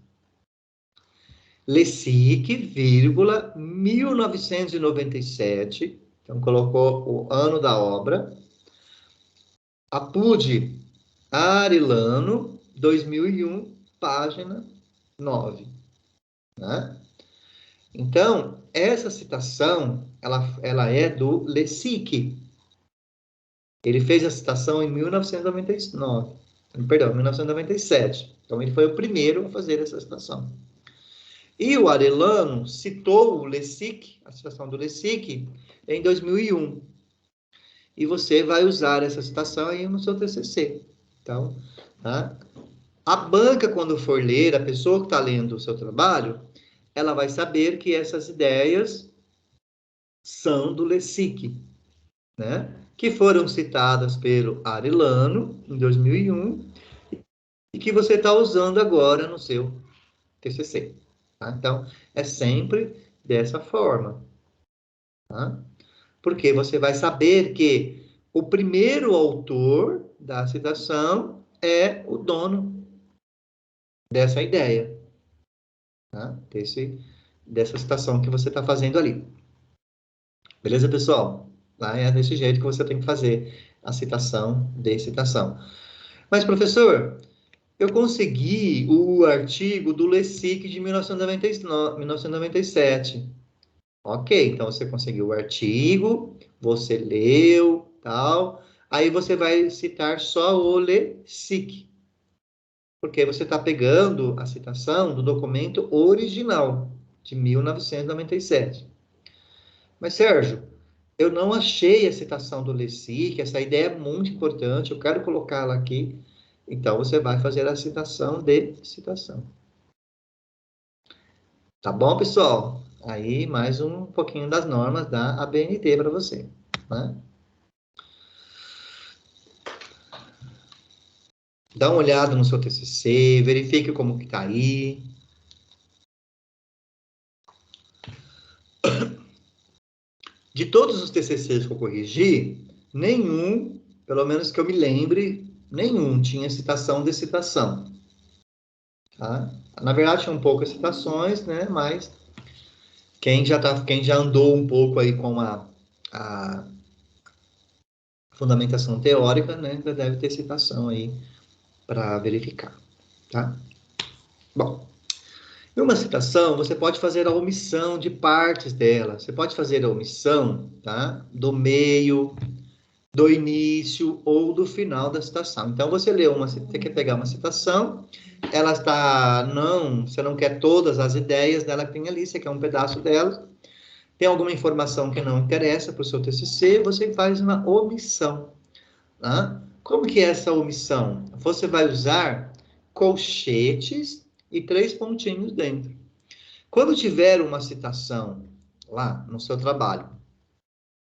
Lessic, 1997, então colocou o ano da obra. Apud Arilano, 2001, página 9. Né? Então, essa citação, ela é do Lessic. Ele fez a citação em 1999, perdão, 1997. Então, ele foi o primeiro a fazer essa citação. E o Arellano citou o Lessic, a citação do Lessic, em 2001. E você vai usar essa citação aí no seu TCC. Então, tá? A banca, quando for ler, a pessoa que está lendo o seu trabalho, ela vai saber que essas ideias são do Lessic, né? Que foram citadas pelo Arellano, em 2001, e que você está usando agora no seu TCC. Tá? Então, é sempre dessa forma. Tá? Porque você vai saber que o primeiro autor da citação é o dono dessa ideia, tá? Dessa citação que você está fazendo ali. Beleza, pessoal? Lá é desse jeito que você tem que fazer a citação de citação. Mas, professor, eu consegui o artigo do Lessic de 1997. Ok, então você conseguiu o artigo, você leu, tal. Aí você vai citar só o Lessic, porque você está pegando a citação do documento original, de 1997. Mas, Sérgio, eu não achei a citação do Lessic, essa ideia é muito importante, eu quero colocá-la aqui. Então, você vai fazer a citação de citação. Tá bom, pessoal? Aí, mais um pouquinho das normas da ABNT para você, né? Dá uma olhada no seu TCC, verifique como que tá aí. De todos os TCCs que eu corrigi, nenhum, pelo menos que eu me lembre, nenhum tinha citação de citação, tá? Na verdade, tinham poucas citações, né? Mas quem já andou um pouco aí com a fundamentação teórica, né? Já deve ter citação aí para verificar, tá? Bom, em uma citação, você pode fazer a omissão de partes dela. Você pode fazer a omissão, tá? Do meio, do início ou do final da citação. Então, você lê você quer pegar uma citação, ela está, não, você não quer todas as ideias dela que tem ali, você quer um pedaço dela, tem alguma informação que não interessa para o seu TCC, você faz uma omissão, tá? Como que é essa omissão? Você vai usar colchetes e 3 pontinhos dentro. Quando tiver uma citação lá no seu trabalho,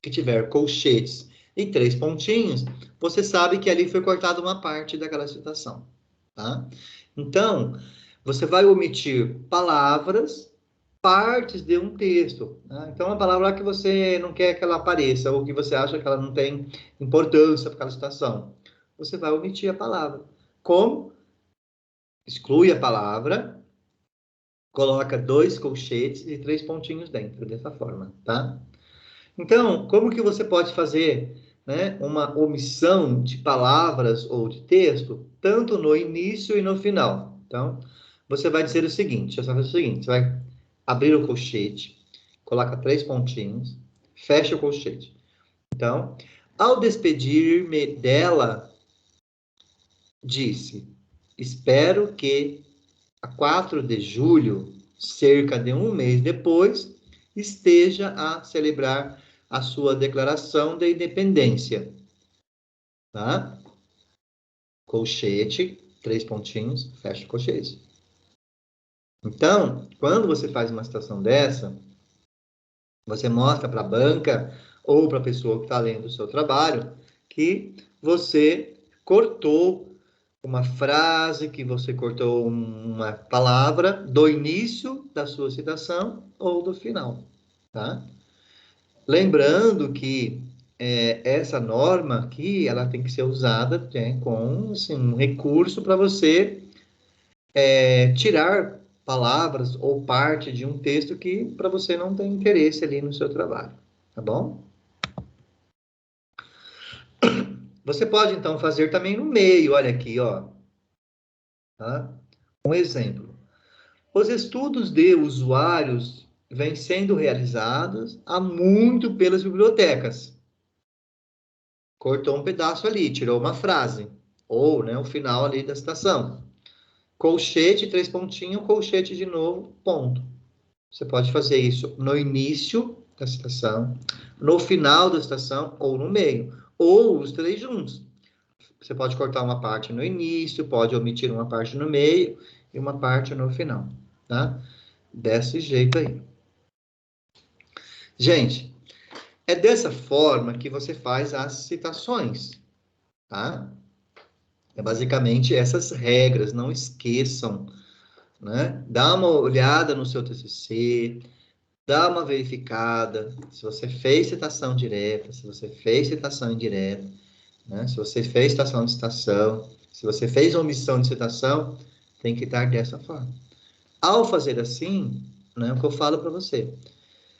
que tiver colchetes e 3 pontinhos, você sabe que ali foi cortada uma parte daquela citação, tá? Então, você vai omitir palavras, partes de um texto, tá? Então, uma palavra que você não quer que ela apareça, ou que você acha que ela não tem importância para aquela citação, você vai omitir a palavra. Como? Exclui a palavra, coloca 2 colchetes e 3 pontinhos dentro, dessa forma, tá? Então, como que você pode fazer, né, uma omissão de palavras ou de texto, tanto no início e no final? Então, você vai dizer o seguinte, você vai fazer o seguinte, você vai abrir o colchete, coloca 3 pontinhos, fecha o colchete. Então, ao despedir-me dela, disse, espero que a 4 de julho, cerca de um mês depois, esteja a celebrar a sua declaração de independência, tá? Colchete, 3 pontinhos, fecha o colchete. Então, quando você faz uma citação dessa, você mostra para a banca ou para a pessoa que está lendo o seu trabalho que você cortou uma frase, que você cortou uma palavra do início da sua citação ou do final, tá? Lembrando que essa norma aqui, ela tem que ser usada com assim, um recurso para você tirar palavras ou parte de um texto que para você não tem interesse ali no seu trabalho, tá bom? Você pode, então, fazer também no meio, olha aqui, ó, tá? Um exemplo. Os estudos de usuários vêm sendo realizados há muito pelas bibliotecas. Cortou um pedaço ali, tirou uma frase, ou, né, o final ali da citação. Colchete, 3 pontinhos, colchete de novo, ponto. Você pode fazer isso no início da citação, no final da citação ou no meio, ou os 3 juntos. Você pode cortar uma parte no início, pode omitir uma parte no meio e uma parte no final, tá? Desse jeito aí. Gente, é dessa forma que você faz as citações, tá? É basicamente essas regras, não esqueçam, né? Dá uma olhada no seu TCC, dá uma verificada, se você fez citação direta, se você fez citação indireta, né? Se você fez citação de citação, se você fez omissão de citação, tem que estar dessa forma. Ao fazer assim, né, é o que eu falo para você,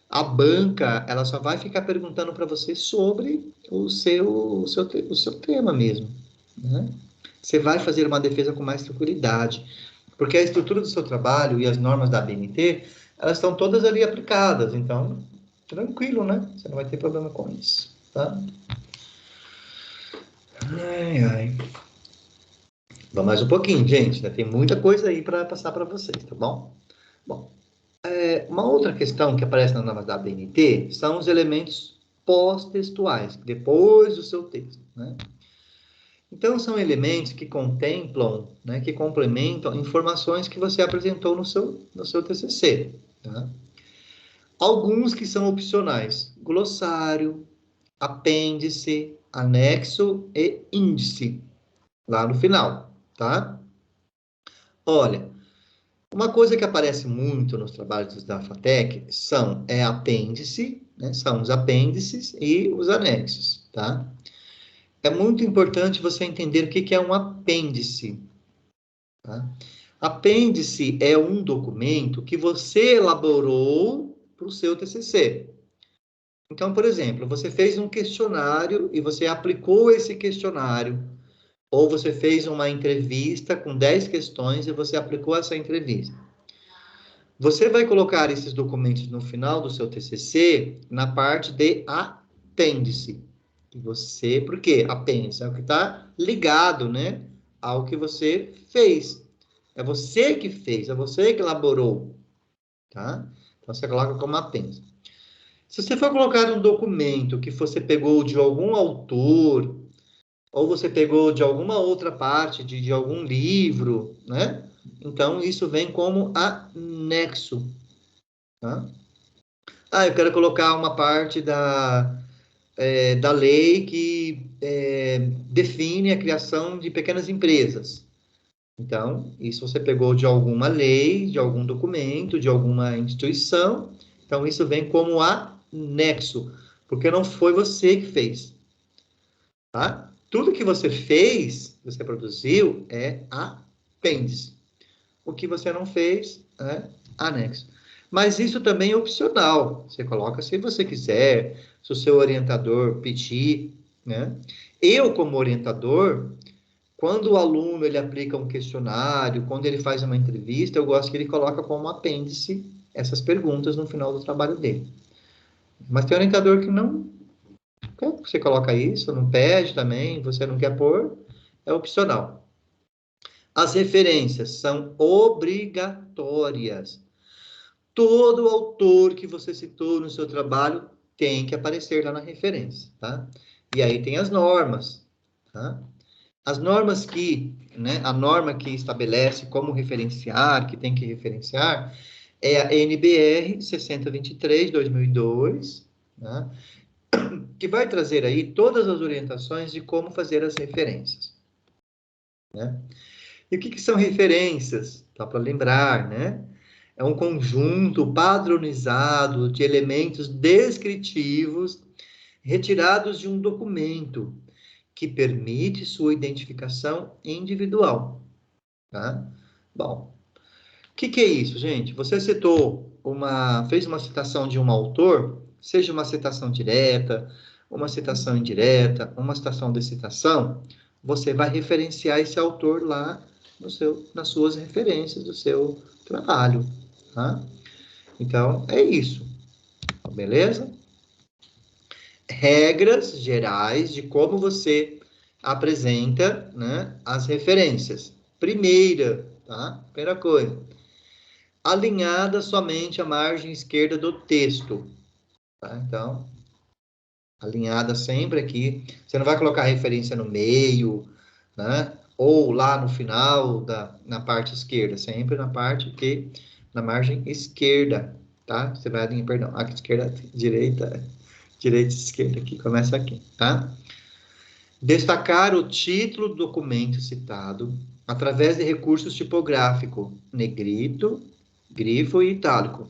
a banca, ela só vai ficar perguntando para você sobre o seu tema mesmo, né? Você vai fazer uma defesa com mais tranquilidade, porque a estrutura do seu trabalho e as normas da ABNT, elas estão todas ali aplicadas, então, tranquilo, né? Você não vai ter problema com isso, tá? Ai, ai. Vamos mais um pouquinho, gente, né? Tem muita coisa aí para passar para vocês, tá bom? Bom, uma outra questão que aparece nas normas da ABNT são os elementos pós-textuais, depois do seu texto, né? Então, são elementos que contemplam, né, que complementam informações que você apresentou no seu TCC, tá? Alguns que são opcionais: glossário, apêndice, anexo e índice, lá no final, tá? Olha, uma coisa que aparece muito nos trabalhos da FATEC são apêndice, né? São os apêndices e os anexos, tá? É muito importante você entender o que é um apêndice, tá? Apêndice é um documento que você elaborou para o seu TCC. Então, por exemplo, você fez um questionário e você aplicou esse questionário, ou você fez uma entrevista com 10 questões e você aplicou essa entrevista. Você vai colocar esses documentos no final do seu TCC na parte de apêndice. Por quê? Apêndice é o que está ligado, né, ao que você fez. É você que fez, é você que elaborou, tá? Então, você coloca como apêndice. Se você for colocar um documento que você pegou de algum autor, ou você pegou de alguma outra parte, de algum livro, né? Então, isso vem como anexo, tá? Ah, eu quero colocar uma parte da lei que define a criação de pequenas empresas. Então, isso você pegou de alguma lei, de algum documento, de alguma instituição. Então, isso vem como anexo, porque não foi você que fez, tá? Tudo que você fez, você produziu, é apêndice. O que você não fez é anexo. Mas isso também é opcional. Você coloca se você quiser, se o seu orientador pedir, né? Eu, como orientador, quando o aluno ele aplica um questionário, quando ele faz uma entrevista, eu gosto que ele coloca como apêndice essas perguntas no final do trabalho dele. Mas tem orientador que não quer que você coloca isso, não pede também, você não quer pôr, é opcional. As referências são obrigatórias. Todo autor que você citou no seu trabalho tem que aparecer lá na referência, tá? E aí tem as normas, tá? As normas a norma que estabelece como referenciar, que tem que referenciar, é a NBR 6023/2002, né? Que vai trazer aí todas as orientações de como fazer as referências, né? E o que são referências? Só para lembrar, né? É um conjunto padronizado de elementos descritivos retirados de um documento que permite sua identificação individual, tá? Bom, o que é isso, gente? Você fez uma citação de um autor, seja uma citação direta, uma citação indireta, uma citação de citação, você vai referenciar esse autor lá nas suas referências do seu trabalho, tá? Então, é isso, beleza? Regras gerais de como você apresenta, né, as referências. Primeira coisa, alinhada somente à margem esquerda do texto, tá? Então, alinhada sempre aqui. Você não vai colocar referência no meio, né? Ou lá no final na parte esquerda, sempre na margem esquerda, tá? Você vai alinhar, perdão, aqui esquerda, direita e esquerda aqui, começa aqui, tá? Destacar o título do documento citado através de recursos tipográfico, negrito, grifo e itálico.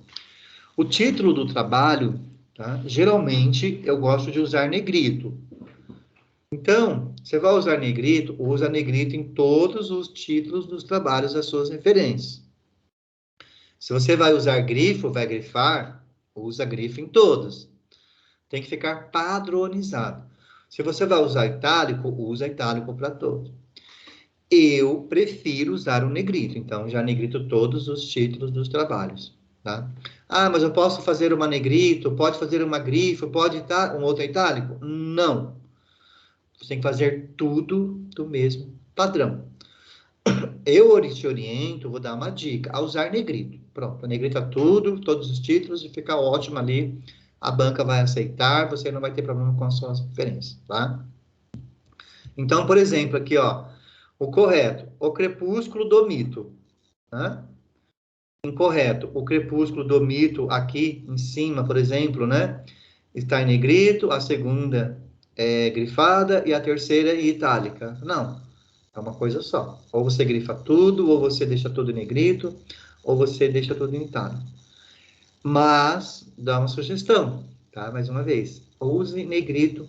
O título do trabalho, tá? Geralmente eu gosto de usar negrito. Então, você vai usar negrito, usa negrito em todos os títulos dos trabalhos das suas referências. Se você vai usar grifo, vai grifar, usa grifo em todos. Tem que ficar padronizado. Se você vai usar itálico, usa itálico para todos. Eu prefiro usar o negrito, então já negrito todos os títulos dos trabalhos, tá? Ah, mas eu posso fazer uma negrito, pode fazer uma grifo, pode um outro itálico? Não. Você tem que fazer tudo do mesmo padrão. Eu te oriento, vou dar uma dica, a usar negrito. Pronto, negrita tudo, todos os títulos e fica ótimo ali. A banca vai aceitar, você não vai ter problema com as suas referências, tá? Então, por exemplo, aqui, ó, o correto, o crepúsculo do mito, tá? incorreto. O crepúsculo do mito aqui em cima, por exemplo, né? Está em negrito, a segunda é grifada e a terceira é itálica. Não, é uma coisa só. Ou você grifa tudo, ou você deixa tudo em negrito, ou você deixa tudo em itálico. Mas, dá uma sugestão, tá? Mais uma vez, use negrito,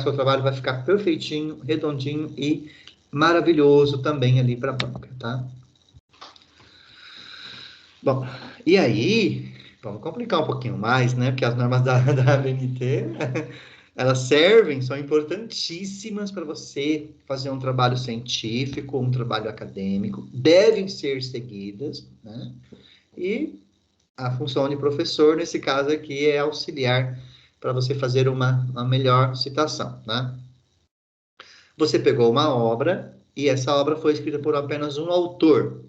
seu trabalho vai ficar perfeitinho, redondinho e maravilhoso também ali para a banca, tá? Bom, e aí, vamos complicar um pouquinho mais, né? Porque as normas da ABNT, elas servem, são importantíssimas para você fazer um trabalho científico, um trabalho acadêmico, devem ser seguidas, né? E a função de professor, nesse caso aqui, é auxiliar para você fazer uma melhor citação, né? Você pegou uma obra e essa obra foi escrita por apenas um autor,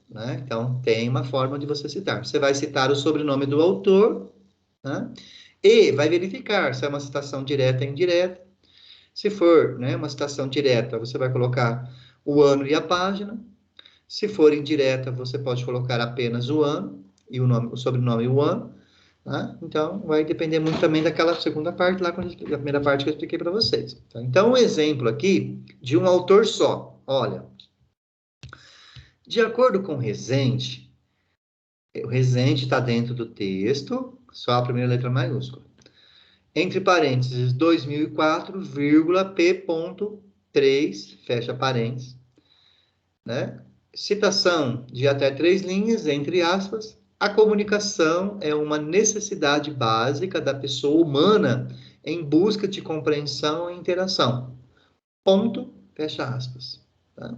né? Então, tem uma forma de você citar. Você vai citar o sobrenome do autor, né? E vai verificar se é uma citação direta ou indireta. Se for, né, uma citação direta, você vai colocar o ano e a página. Se for indireta, você pode colocar apenas o ano e o nome, o sobrenome e o ano. Tá? Então, vai depender muito também daquela segunda parte lá, da primeira parte que eu expliquei para vocês. Tá? Então, um exemplo aqui de um autor só. Olha, de acordo com o Rezende está dentro do texto, só a primeira letra maiúscula. Entre parênteses, 2004, P.3, fecha parênteses. Né? Citação de até 3 linhas, entre aspas. A comunicação é uma necessidade básica da pessoa humana em busca de compreensão e interação. Ponto, fecha aspas. Tá?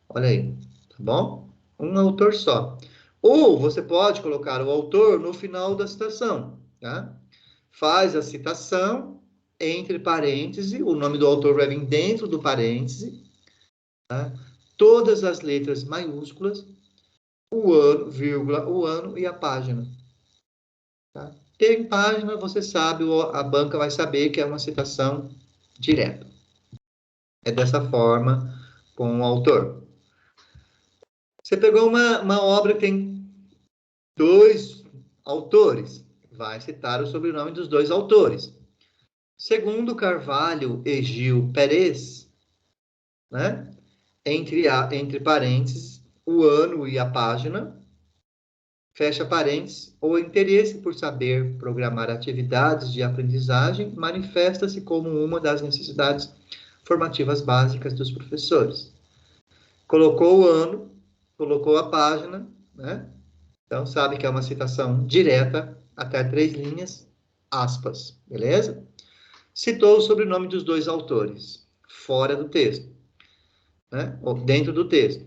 Olha aí, tá bom? Um autor só. Ou você pode colocar o autor no final da citação, tá? Faz a citação, entre parênteses, o nome do autor vai vir dentro do parêntese, tá? Todas as letras maiúsculas, o ano, vírgula, o ano e a página. Tá? Tem página, você sabe, a banca vai saber que é uma citação direta. É dessa forma com o autor. Você pegou uma obra que tem 2 autores, vai citar o sobrenome dos 2 autores. Segundo Carvalho e Gil Pérez, né? Entre parênteses, o ano e a página, fecha parênteses, o interesse por saber programar atividades de aprendizagem manifesta-se como uma das necessidades formativas básicas dos professores. Colocou o ano, colocou a página, né? Então, sabe que é uma citação direta, até 3 linhas, aspas, beleza? Citou o sobrenome dos 2 autores, fora do texto, né? Ou dentro do texto.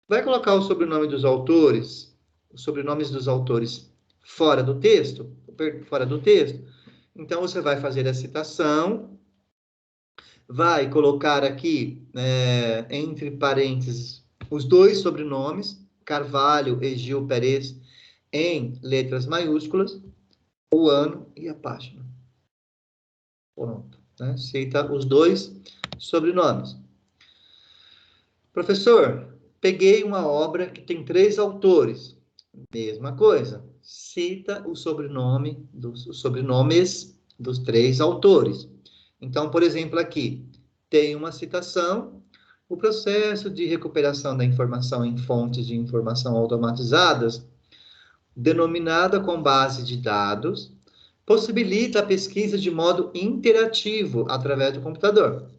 Vai colocar o sobrenome dos autores, os sobrenomes dos autores fora do texto, então você vai fazer a citação, vai colocar aqui, entre parênteses, os 2 sobrenomes, Carvalho e Gil Pérez, em letras maiúsculas, o ano e a página. Pronto. Né? Cita os 2 sobrenomes. Professor, peguei uma obra que tem 3 autores. Mesma coisa. Cita os sobrenomes dos 3 autores. Então, por exemplo, aqui tem uma citação: o processo de recuperação da informação em fontes de informação automatizadas, denominada com base de dados, possibilita a pesquisa de modo interativo através do computador.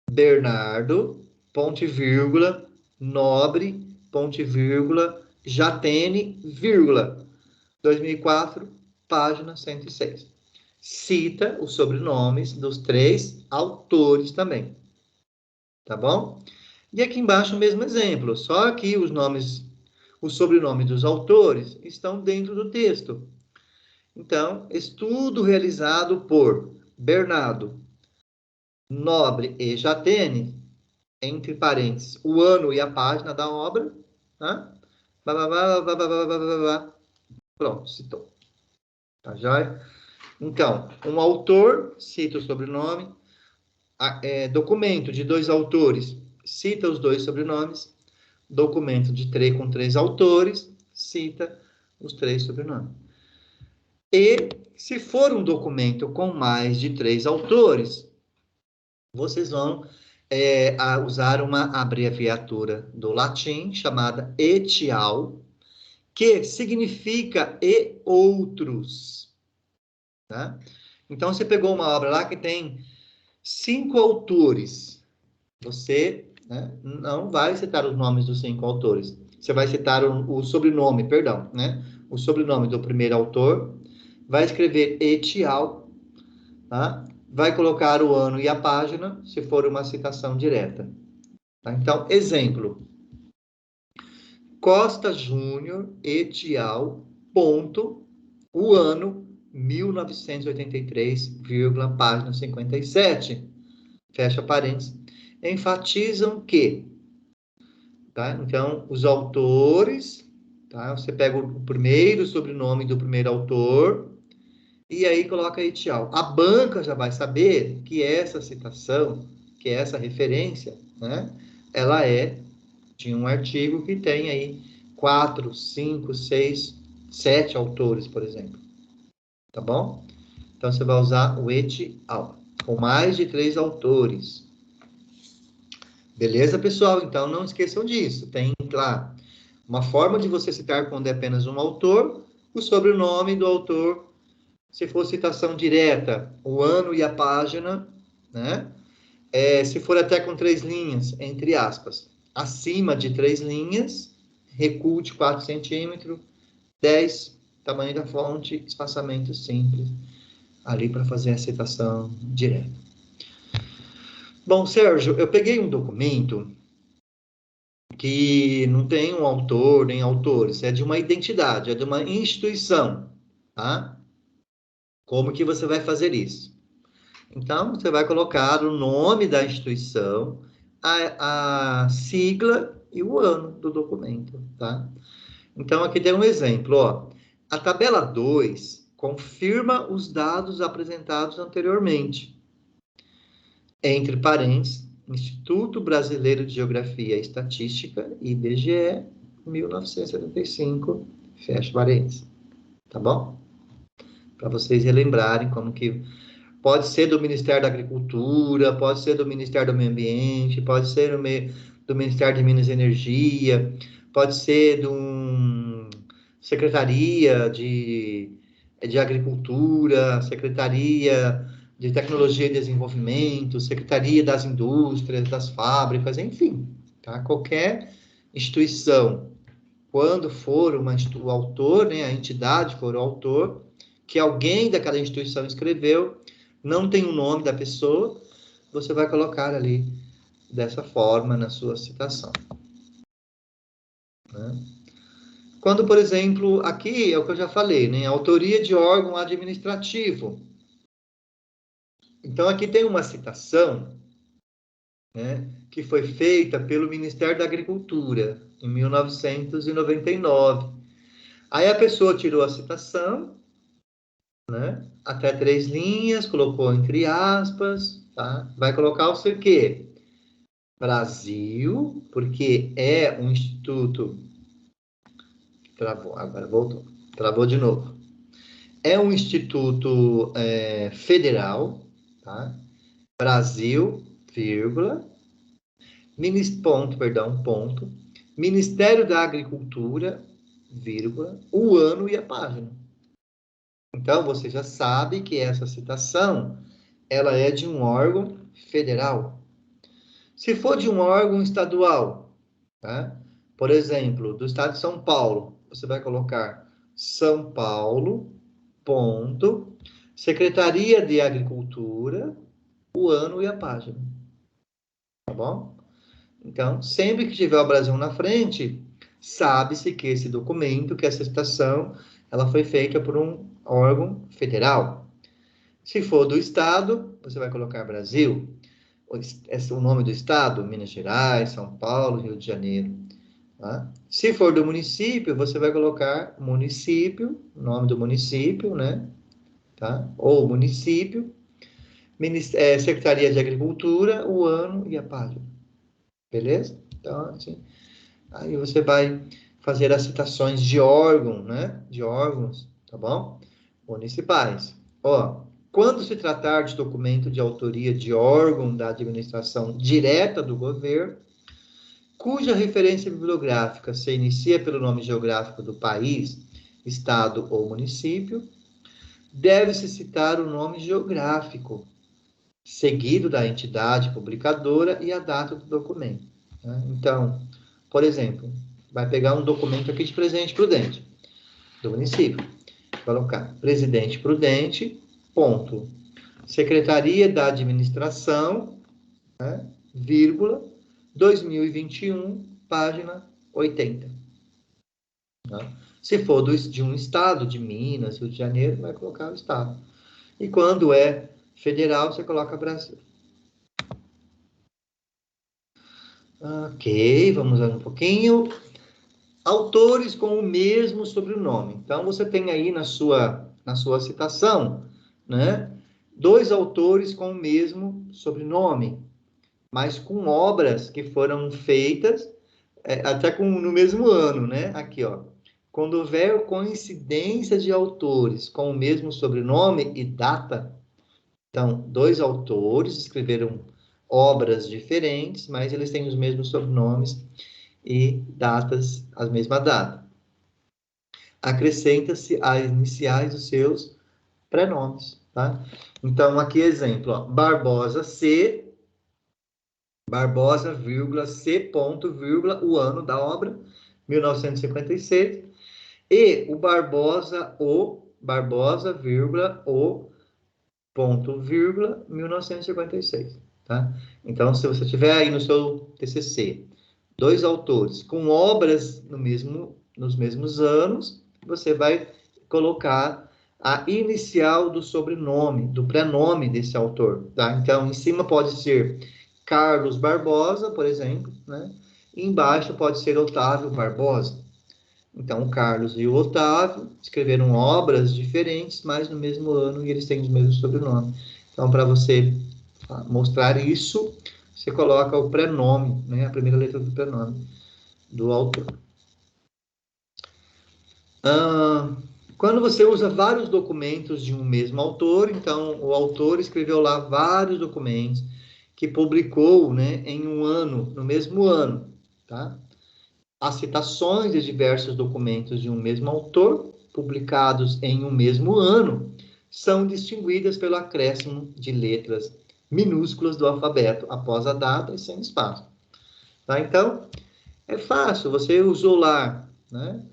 Bernardo, ponto e vírgula, Nobre, ponto e vírgula, Jatene, vírgula, 2004, página 106. Cita os sobrenomes dos 3 autores também. Tá bom? E aqui embaixo o mesmo exemplo, só que os sobrenomes dos autores estão dentro do texto. Então, estudo realizado por Bernardo, Nobre e Jatene, entre parênteses, o ano e a página da obra, tá? Pronto, citou. Tá joia? Então, um autor cita o sobrenome, documento de 2 autores cita os 2 sobrenomes, documento com 3 autores, cita os 3 sobrenomes. E, se for um documento com mais de 3 autores, vocês vão usar uma abreviatura do latim, chamada etial, que significa e outros. Tá? Então, você pegou uma obra lá que tem 5 autores. Você, né, não vai citar os nomes dos 5 autores. Você vai citar o sobrenome, perdão, né? O sobrenome do primeiro autor. Vai escrever etial, tá? Vai colocar o ano e a página, se for uma citação direta. Tá? Então, exemplo. Costa Júnior, etial, ponto, o ano 1983, página 57, fecha parênteses, enfatizam que, tá? Então, os autores, tá? Você pega o primeiro sobrenome do primeiro autor, e aí coloca etial. A banca já vai saber que essa citação, que essa referência, né? Ela é de um artigo que tem aí 4, 5, 6, 7 autores, por exemplo. Tá bom? Então, você vai usar o etial, com mais de 3 autores. Beleza, pessoal? Então, não esqueçam disso. Tem lá uma forma de você citar quando é apenas um autor, o sobrenome do autor, se for citação direta, o ano e a página, né? Se for até com 3 linhas, entre aspas, acima de 3 linhas, recuo de 4 centímetros, 10, tamanho da fonte, espaçamento simples, ali para fazer a citação direta. Bom, Sérgio, eu peguei um documento que não tem um autor nem autores, é de uma identidade, é de uma instituição, tá? Como que você vai fazer isso? Então, você vai colocar o nome da instituição, a sigla e o ano do documento, tá? Então, aqui tem um exemplo, ó. A tabela 2 confirma os dados apresentados anteriormente. Entre parênteses, Instituto Brasileiro de Geografia e Estatística, IBGE, 1975, fecha parênteses. Tá bom? Para vocês relembrarem como que pode ser do Ministério da Agricultura, pode ser do Ministério do Meio Ambiente, pode ser do Ministério de Minas e Energia, pode ser de uma Secretaria de Agricultura, Secretaria de Tecnologia e Desenvolvimento, Secretaria das Indústrias, das Fábricas, enfim, tá? Qualquer instituição, quando for o autor, né, a entidade for o autor, que alguém daquela instituição escreveu, não tem o nome da pessoa, você vai colocar ali dessa forma na sua citação. Né? Quando, por exemplo, aqui é o que eu já falei, né? Autoria de órgão administrativo. Então, aqui tem uma citação, né, que foi feita pelo Ministério da Agricultura, em 1999. Aí a pessoa tirou a citação, né, até 3 linhas, colocou entre aspas, tá? Vai colocar o seu quê? Brasil, porque é um instituto... Travou, agora voltou. Travou de novo. É um instituto federal, tá? Brasil, vírgula, ponto, Ministério da Agricultura, vírgula, o ano e a página. Então, você já sabe que essa citação, ela é de um órgão federal. Se for de um órgão estadual, tá? Por exemplo, do estado de São Paulo, você vai colocar São Paulo, ponto, Secretaria de Agricultura, o ano e a página. Tá bom? Então, sempre que tiver o Brasil na frente, sabe-se que esse documento, que essa citação, ela foi feita por um órgão federal. Se for do estado, você vai colocar Brasil. O nome do estado, Minas Gerais, São Paulo, Rio de Janeiro. Tá? Se for do município, você vai colocar município, nome do município, né? Tá? Ou município, Secretaria de Agricultura, o ano e a página. Beleza? Então, assim, Aí você vai fazer as citações de órgão, né? De órgãos, tá bom? Municipais. Ó, quando se tratar de documento de autoria de órgão da administração direta do governo, cuja referência bibliográfica se inicia pelo nome geográfico do país, estado ou município, deve-se citar o nome geográfico, seguido da entidade publicadora e a data do documento. Né? Então, por exemplo, vai pegar um documento aqui de Presidente Prudente, do município. Colocar Presidente Prudente, ponto. Secretaria da Administração, né, vírgula, 2021, página 80. Tá? Se for de um estado, de Minas, Rio de Janeiro, vai colocar o estado. E quando é federal, você coloca Brasil. Ok, vamos ver um pouquinho. Autores com o mesmo sobrenome. Então, você tem aí na sua citação, né, dois autores com o mesmo sobrenome, mas com obras que foram feitas até no mesmo ano, né? Aqui, ó. Quando houver coincidência de autores com o mesmo sobrenome e data, então, dois autores escreveram obras diferentes, mas eles têm os mesmos sobrenomes e datas, as mesmas datas. Acrescenta-se as iniciais dos seus prenomes, tá? Então, aqui exemplo, ó, Barbosa C, Barbosa, vírgula, C, ponto, vírgula, o ano da obra, 1956, e o Barbosa, vírgula, o ponto, vírgula, 1956, tá? Então, se você tiver aí no seu TCC dois autores com obras nos mesmos anos, você vai colocar a inicial do sobrenome, do prenome desse autor, tá? Então, em cima pode ser Carlos Barbosa, por exemplo, né? E embaixo pode ser Otávio Barbosa. Então, o Carlos e o Otávio escreveram obras diferentes, mas no mesmo ano, e eles têm os mesmos sobrenomes. Então, para você mostrar isso, você coloca o prenome, né? A primeira letra do prenome do autor. Quando você usa vários documentos de um mesmo autor, então o autor escreveu lá vários documentos que publicou, né, em um ano, no mesmo ano, tá? As citações de diversos documentos de um mesmo autor, publicados em um mesmo ano, são distinguidas pelo acréscimo de letras minúsculas do alfabeto após a data e sem espaço. Tá? Então, é fácil, você usou lá, né?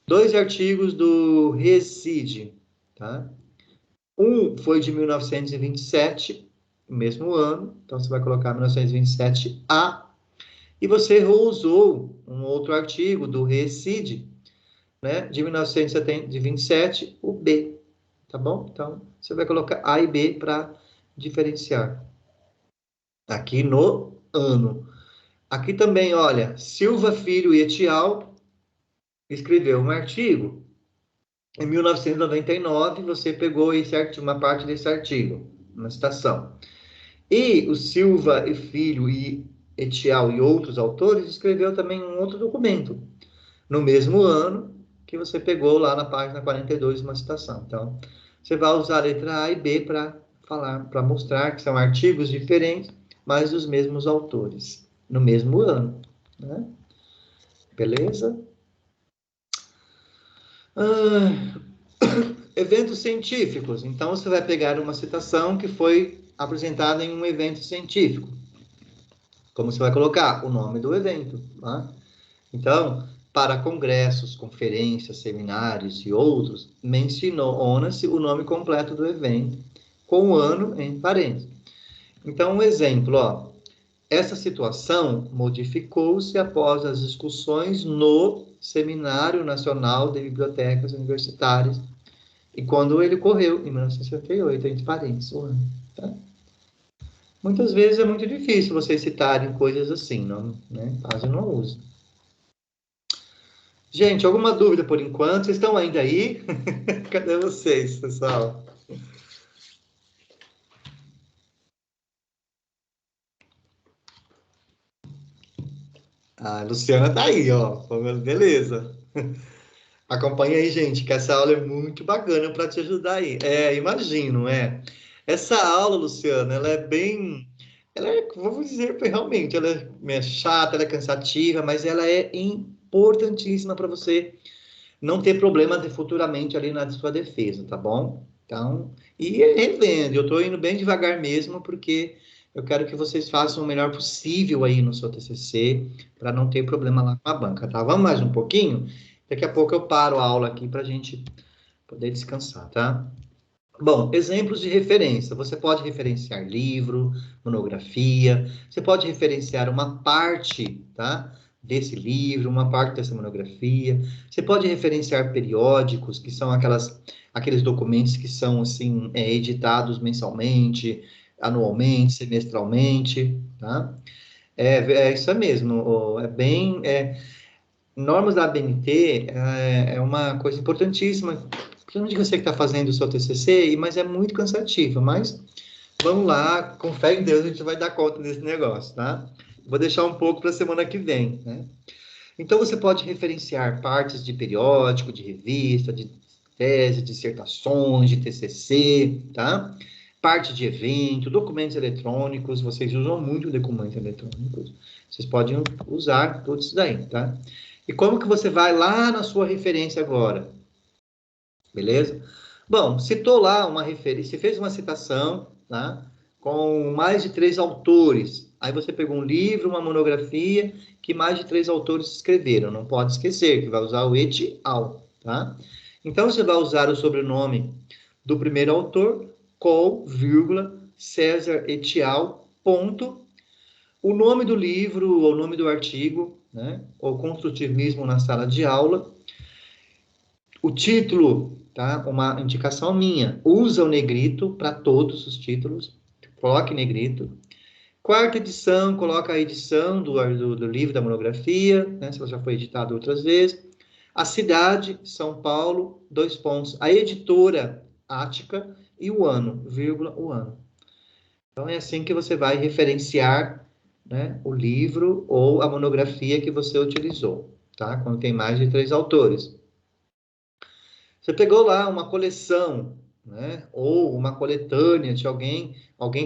Dois artigos do Reside, tá? Um foi de 1927, no mesmo ano, então você vai colocar 1927A, e você usou um outro artigo do Reside, né, de 1927, o B, tá bom? Então, você vai colocar A e B para diferenciar. Aqui no ano. Aqui também, olha, Silva Filho e Etial escreveu um artigo. Em 1999, você pegou uma parte desse artigo, uma citação. E o Silva e Filho e Etial e outros autores escreveu também um outro documento, no mesmo ano, que você pegou lá na página 42, uma citação. Então, você vai usar a letra A e B para falar, para mostrar que são artigos diferentes, mas dos mesmos autores, no mesmo ano. Né? Beleza? Eventos científicos. Então, você vai pegar uma citação que foi apresentada em um evento científico. Como você vai colocar? O nome do evento. Tá? Então, para congressos, conferências, seminários e outros, menciona-se o nome completo do evento, com o ano em parênteses. Então, um exemplo, ó. Essa situação modificou-se após as discussões no Seminário Nacional de Bibliotecas Universitárias, e quando ele ocorreu, em 1968, entre parênteses, o ano. Tá? Muitas vezes é muito difícil vocês citarem coisas assim, não, né? Quase não uso. Gente, alguma dúvida por enquanto? Vocês estão ainda aí? Cadê vocês, pessoal? A Luciana tá aí, ó. Beleza. Acompanha aí, gente, que essa aula é muito bacana para te ajudar aí. É, imagino, é. Essa aula, Luciana, ela é bem. Ela é, vamos dizer, realmente, ela é meio chata, ela é cansativa, mas ela é importantíssima para você não ter problema futuramente ali na sua defesa, tá bom? Então, e revendo, eu tô indo bem devagar mesmo, porque eu quero que vocês façam o melhor possível aí no seu TCC, para não ter problema lá com a banca, tá? Vamos mais um pouquinho? Daqui a pouco eu paro a aula aqui para a gente poder descansar, tá? Bom, exemplos de referência. Você pode referenciar livro, monografia, você pode referenciar uma parte, tá? Desse livro, uma parte dessa monografia. Você pode referenciar periódicos, que são aqueles documentos que são, assim, editados mensalmente, anualmente, semestralmente, tá? É isso mesmo, é bem... normas da ABNT é uma coisa importantíssima, principalmente você que está fazendo o seu TCC, mas é muito cansativa, mas vamos lá, com fé em Deus, a gente vai dar conta desse negócio, tá? Vou deixar um pouco para a semana que vem, né? Então, você pode referenciar partes de periódico, de revista, de tese, dissertações, de TCC, tá? Parte de evento, documentos eletrônicos, vocês usam muito documentos eletrônicos, vocês podem usar tudo isso daí, tá? E como que você vai lá na sua referência agora? Beleza? Bom, citou lá uma referência, você fez uma citação, tá? Com mais de 3 autores. Aí você pegou um livro, uma monografia, que mais de 3 autores escreveram. Não pode esquecer que vai usar o et al, tá? Então, você vai usar o sobrenome do primeiro autor, com, vírgula, César et al, ponto, o nome do livro, ou o nome do artigo, né? O construtivismo na sala de aula, o título, tá? Uma indicação minha. Usa o negrito para todos os títulos. Coloque negrito. Quarta edição, coloca a edição do livro, da monografia, né? Se ela já foi editada outras vezes. A cidade, São Paulo, 2 pontos. A editora, Ática, e o ano, vírgula, o ano. Então, é assim que você vai referenciar, né, o livro ou a monografia que você utilizou, tá? Quando tem mais de 3 autores. Você pegou lá uma coleção, né? Ou uma coletânea de alguém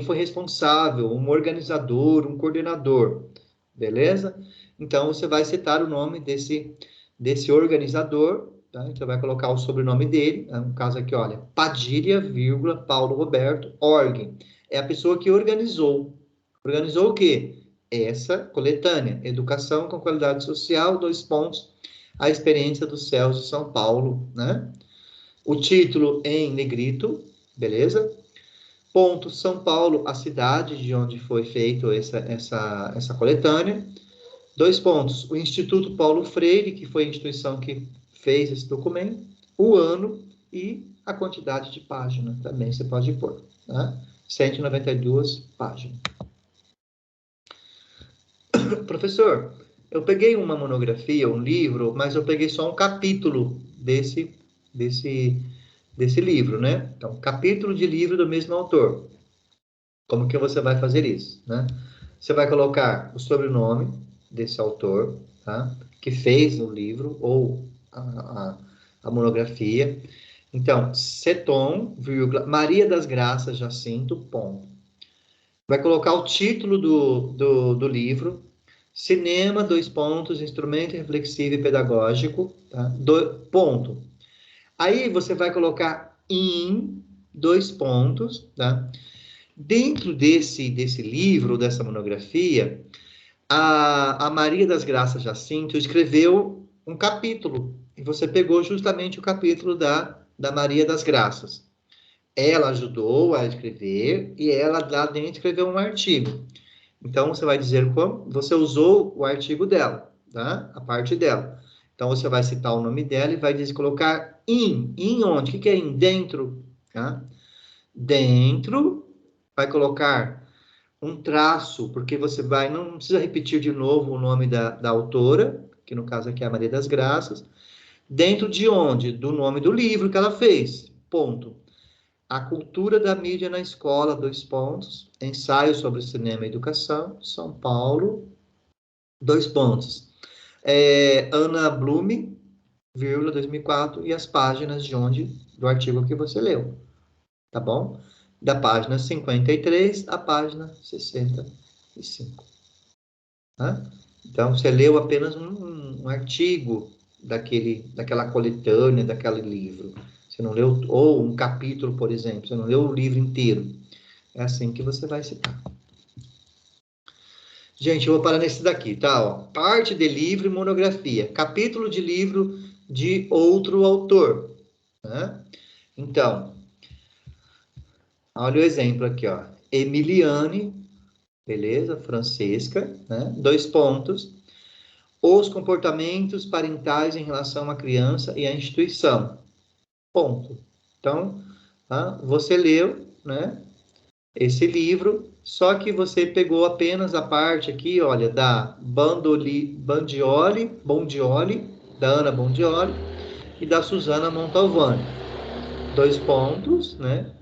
foi responsável, um organizador, um coordenador, beleza? Então, você vai citar o nome desse organizador, tá? Então, vai colocar o sobrenome dele, né? No caso aqui, olha, Padilha, vírgula, Paulo Roberto, org. É a pessoa que organizou. Organizou o quê? Essa coletânea, Educação com Qualidade Social, 2 pontos, a experiência dos céus de São Paulo, né? O título em negrito, beleza? Ponto, São Paulo, a cidade de onde foi feita essa coletânea. 2 pontos, o Instituto Paulo Freire, que foi a instituição que fez esse documento, o ano e a quantidade de páginas também você pode pôr, tá? 192 páginas. Professor, eu peguei uma monografia, um livro, mas eu peguei só um capítulo desse livro, né? Então, capítulo de livro do mesmo autor. Como que você vai fazer isso, né? Você vai colocar o sobrenome desse autor, tá? Que fez o livro ou a monografia. Então, Seton, vírgula, Maria das Graças Jacinto, ponto. Vai colocar o título do livro, Cinema, 2 pontos, Instrumento reflexivo e pedagógico, tá? Ponto. Aí você vai colocar em 2 pontos, tá? Dentro desse livro, dessa monografia, a Maria das Graças Jacinto escreveu um capítulo, e você pegou justamente o capítulo da Maria das Graças. Ela ajudou a escrever, e ela lá dentro escreveu um artigo. Então, você vai dizer como você usou o artigo dela, tá? A parte dela. Então, você vai citar o nome dela e vai colocar em. Em onde? O que é em? Dentro, tá? Dentro, vai colocar um traço, porque você não precisa repetir de novo o nome da autora, que no caso aqui é a Maria das Graças. Dentro de onde? Do nome do livro que ela fez. Ponto. A cultura da mídia na escola, 2 pontos. Ensaio sobre cinema e educação, São Paulo, 2 pontos. Ana Blume, vírgula, 2004, e as páginas do artigo que você leu, tá bom? Da página 53 à página 65. Tá? Então, você leu apenas um artigo daquela coletânea, daquele livro. Você não leu, ou um capítulo, por exemplo, você não leu o livro inteiro. É assim que você vai citar. Gente, eu vou parar nesse daqui, tá? Ó, parte de livro e monografia. Capítulo de livro de outro autor. Né? Então, olha o exemplo aqui, ó. Emiliane, beleza? Francesca, né? 2 pontos. Os comportamentos parentais em relação à criança e à instituição. Ponto. Então, tá? Você leu, né? Esse livro, só que você pegou apenas a parte aqui, olha, da Bondioli, da Ana Bondioli e da Susana Montalvani. 2 pontos, né?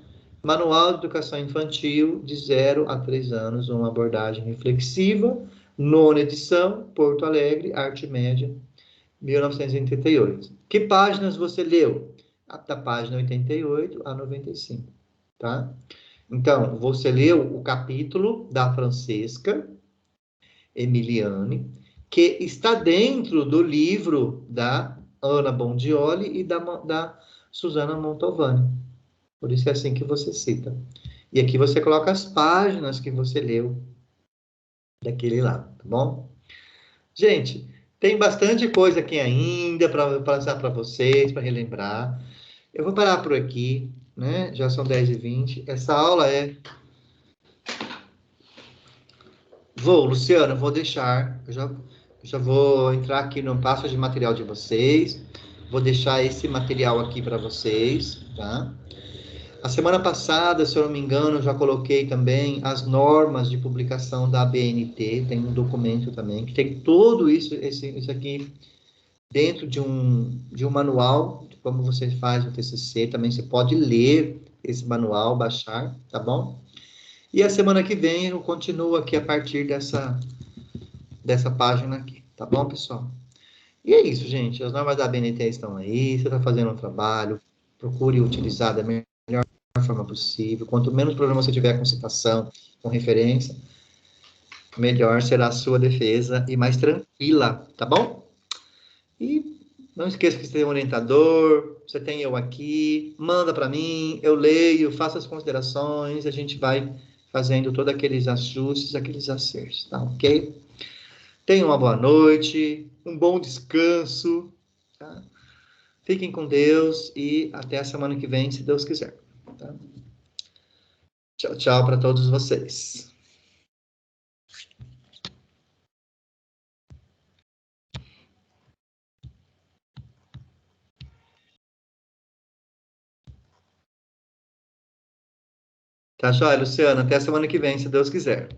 Manual de Educação Infantil de 0 a 3 anos, uma abordagem reflexiva, 9ª edição, Porto Alegre, Arte Média, 1988. Que páginas você leu? Da página 88 a 95, tá? Então, você leu o capítulo da Francesca Emiliane, que está dentro do livro da Ana Bondioli e da Susana Montalvani. Por isso é assim que você cita. E aqui você coloca as páginas que você leu daquele lá, tá bom? Gente, tem bastante coisa aqui ainda para passar para vocês, para relembrar. Eu vou parar por aqui, né? Já são 10h20. Essa aula Luciano, vou deixar. Eu já vou entrar aqui no passo de material de vocês. Vou deixar esse material aqui para vocês, tá? A semana passada, se eu não me engano, eu já coloquei também as normas de publicação da ABNT. Tem um documento também que tem tudo isso aqui dentro de um manual de como você faz o TCC. Também você pode ler esse manual, baixar, tá bom? E a semana que vem eu continuo aqui a partir dessa página aqui, tá bom, pessoal? E é isso, gente. As normas da ABNT estão aí. Você está fazendo um trabalho, procure utilizar da melhor forma possível. Quanto menos problema você tiver com citação, com referência, melhor será a sua defesa e mais tranquila, tá bom? E não esqueça que você tem um orientador, você tem eu aqui, manda para mim, eu leio, faço as considerações, a gente vai fazendo todos aqueles ajustes, aqueles acertos, tá ok? Tenham uma boa noite, um bom descanso, tá? Fiquem com Deus e até a semana que vem, se Deus quiser. Tá? Tchau, tchau para todos vocês. Tá, joia, Luciana? Até a semana que vem, se Deus quiser.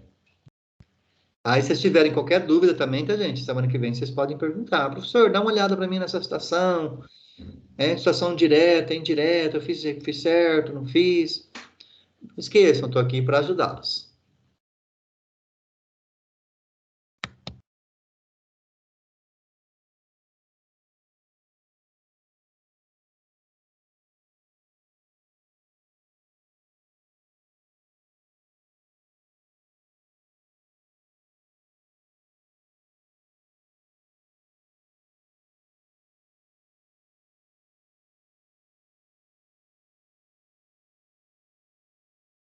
Aí, se vocês tiverem qualquer dúvida também, tá, gente? Semana que vem vocês podem perguntar. Professor, dá uma olhada para mim nessa situação. Situação direta, indireta, eu fiz certo, não fiz. Não esqueçam, estou aqui para ajudá-los.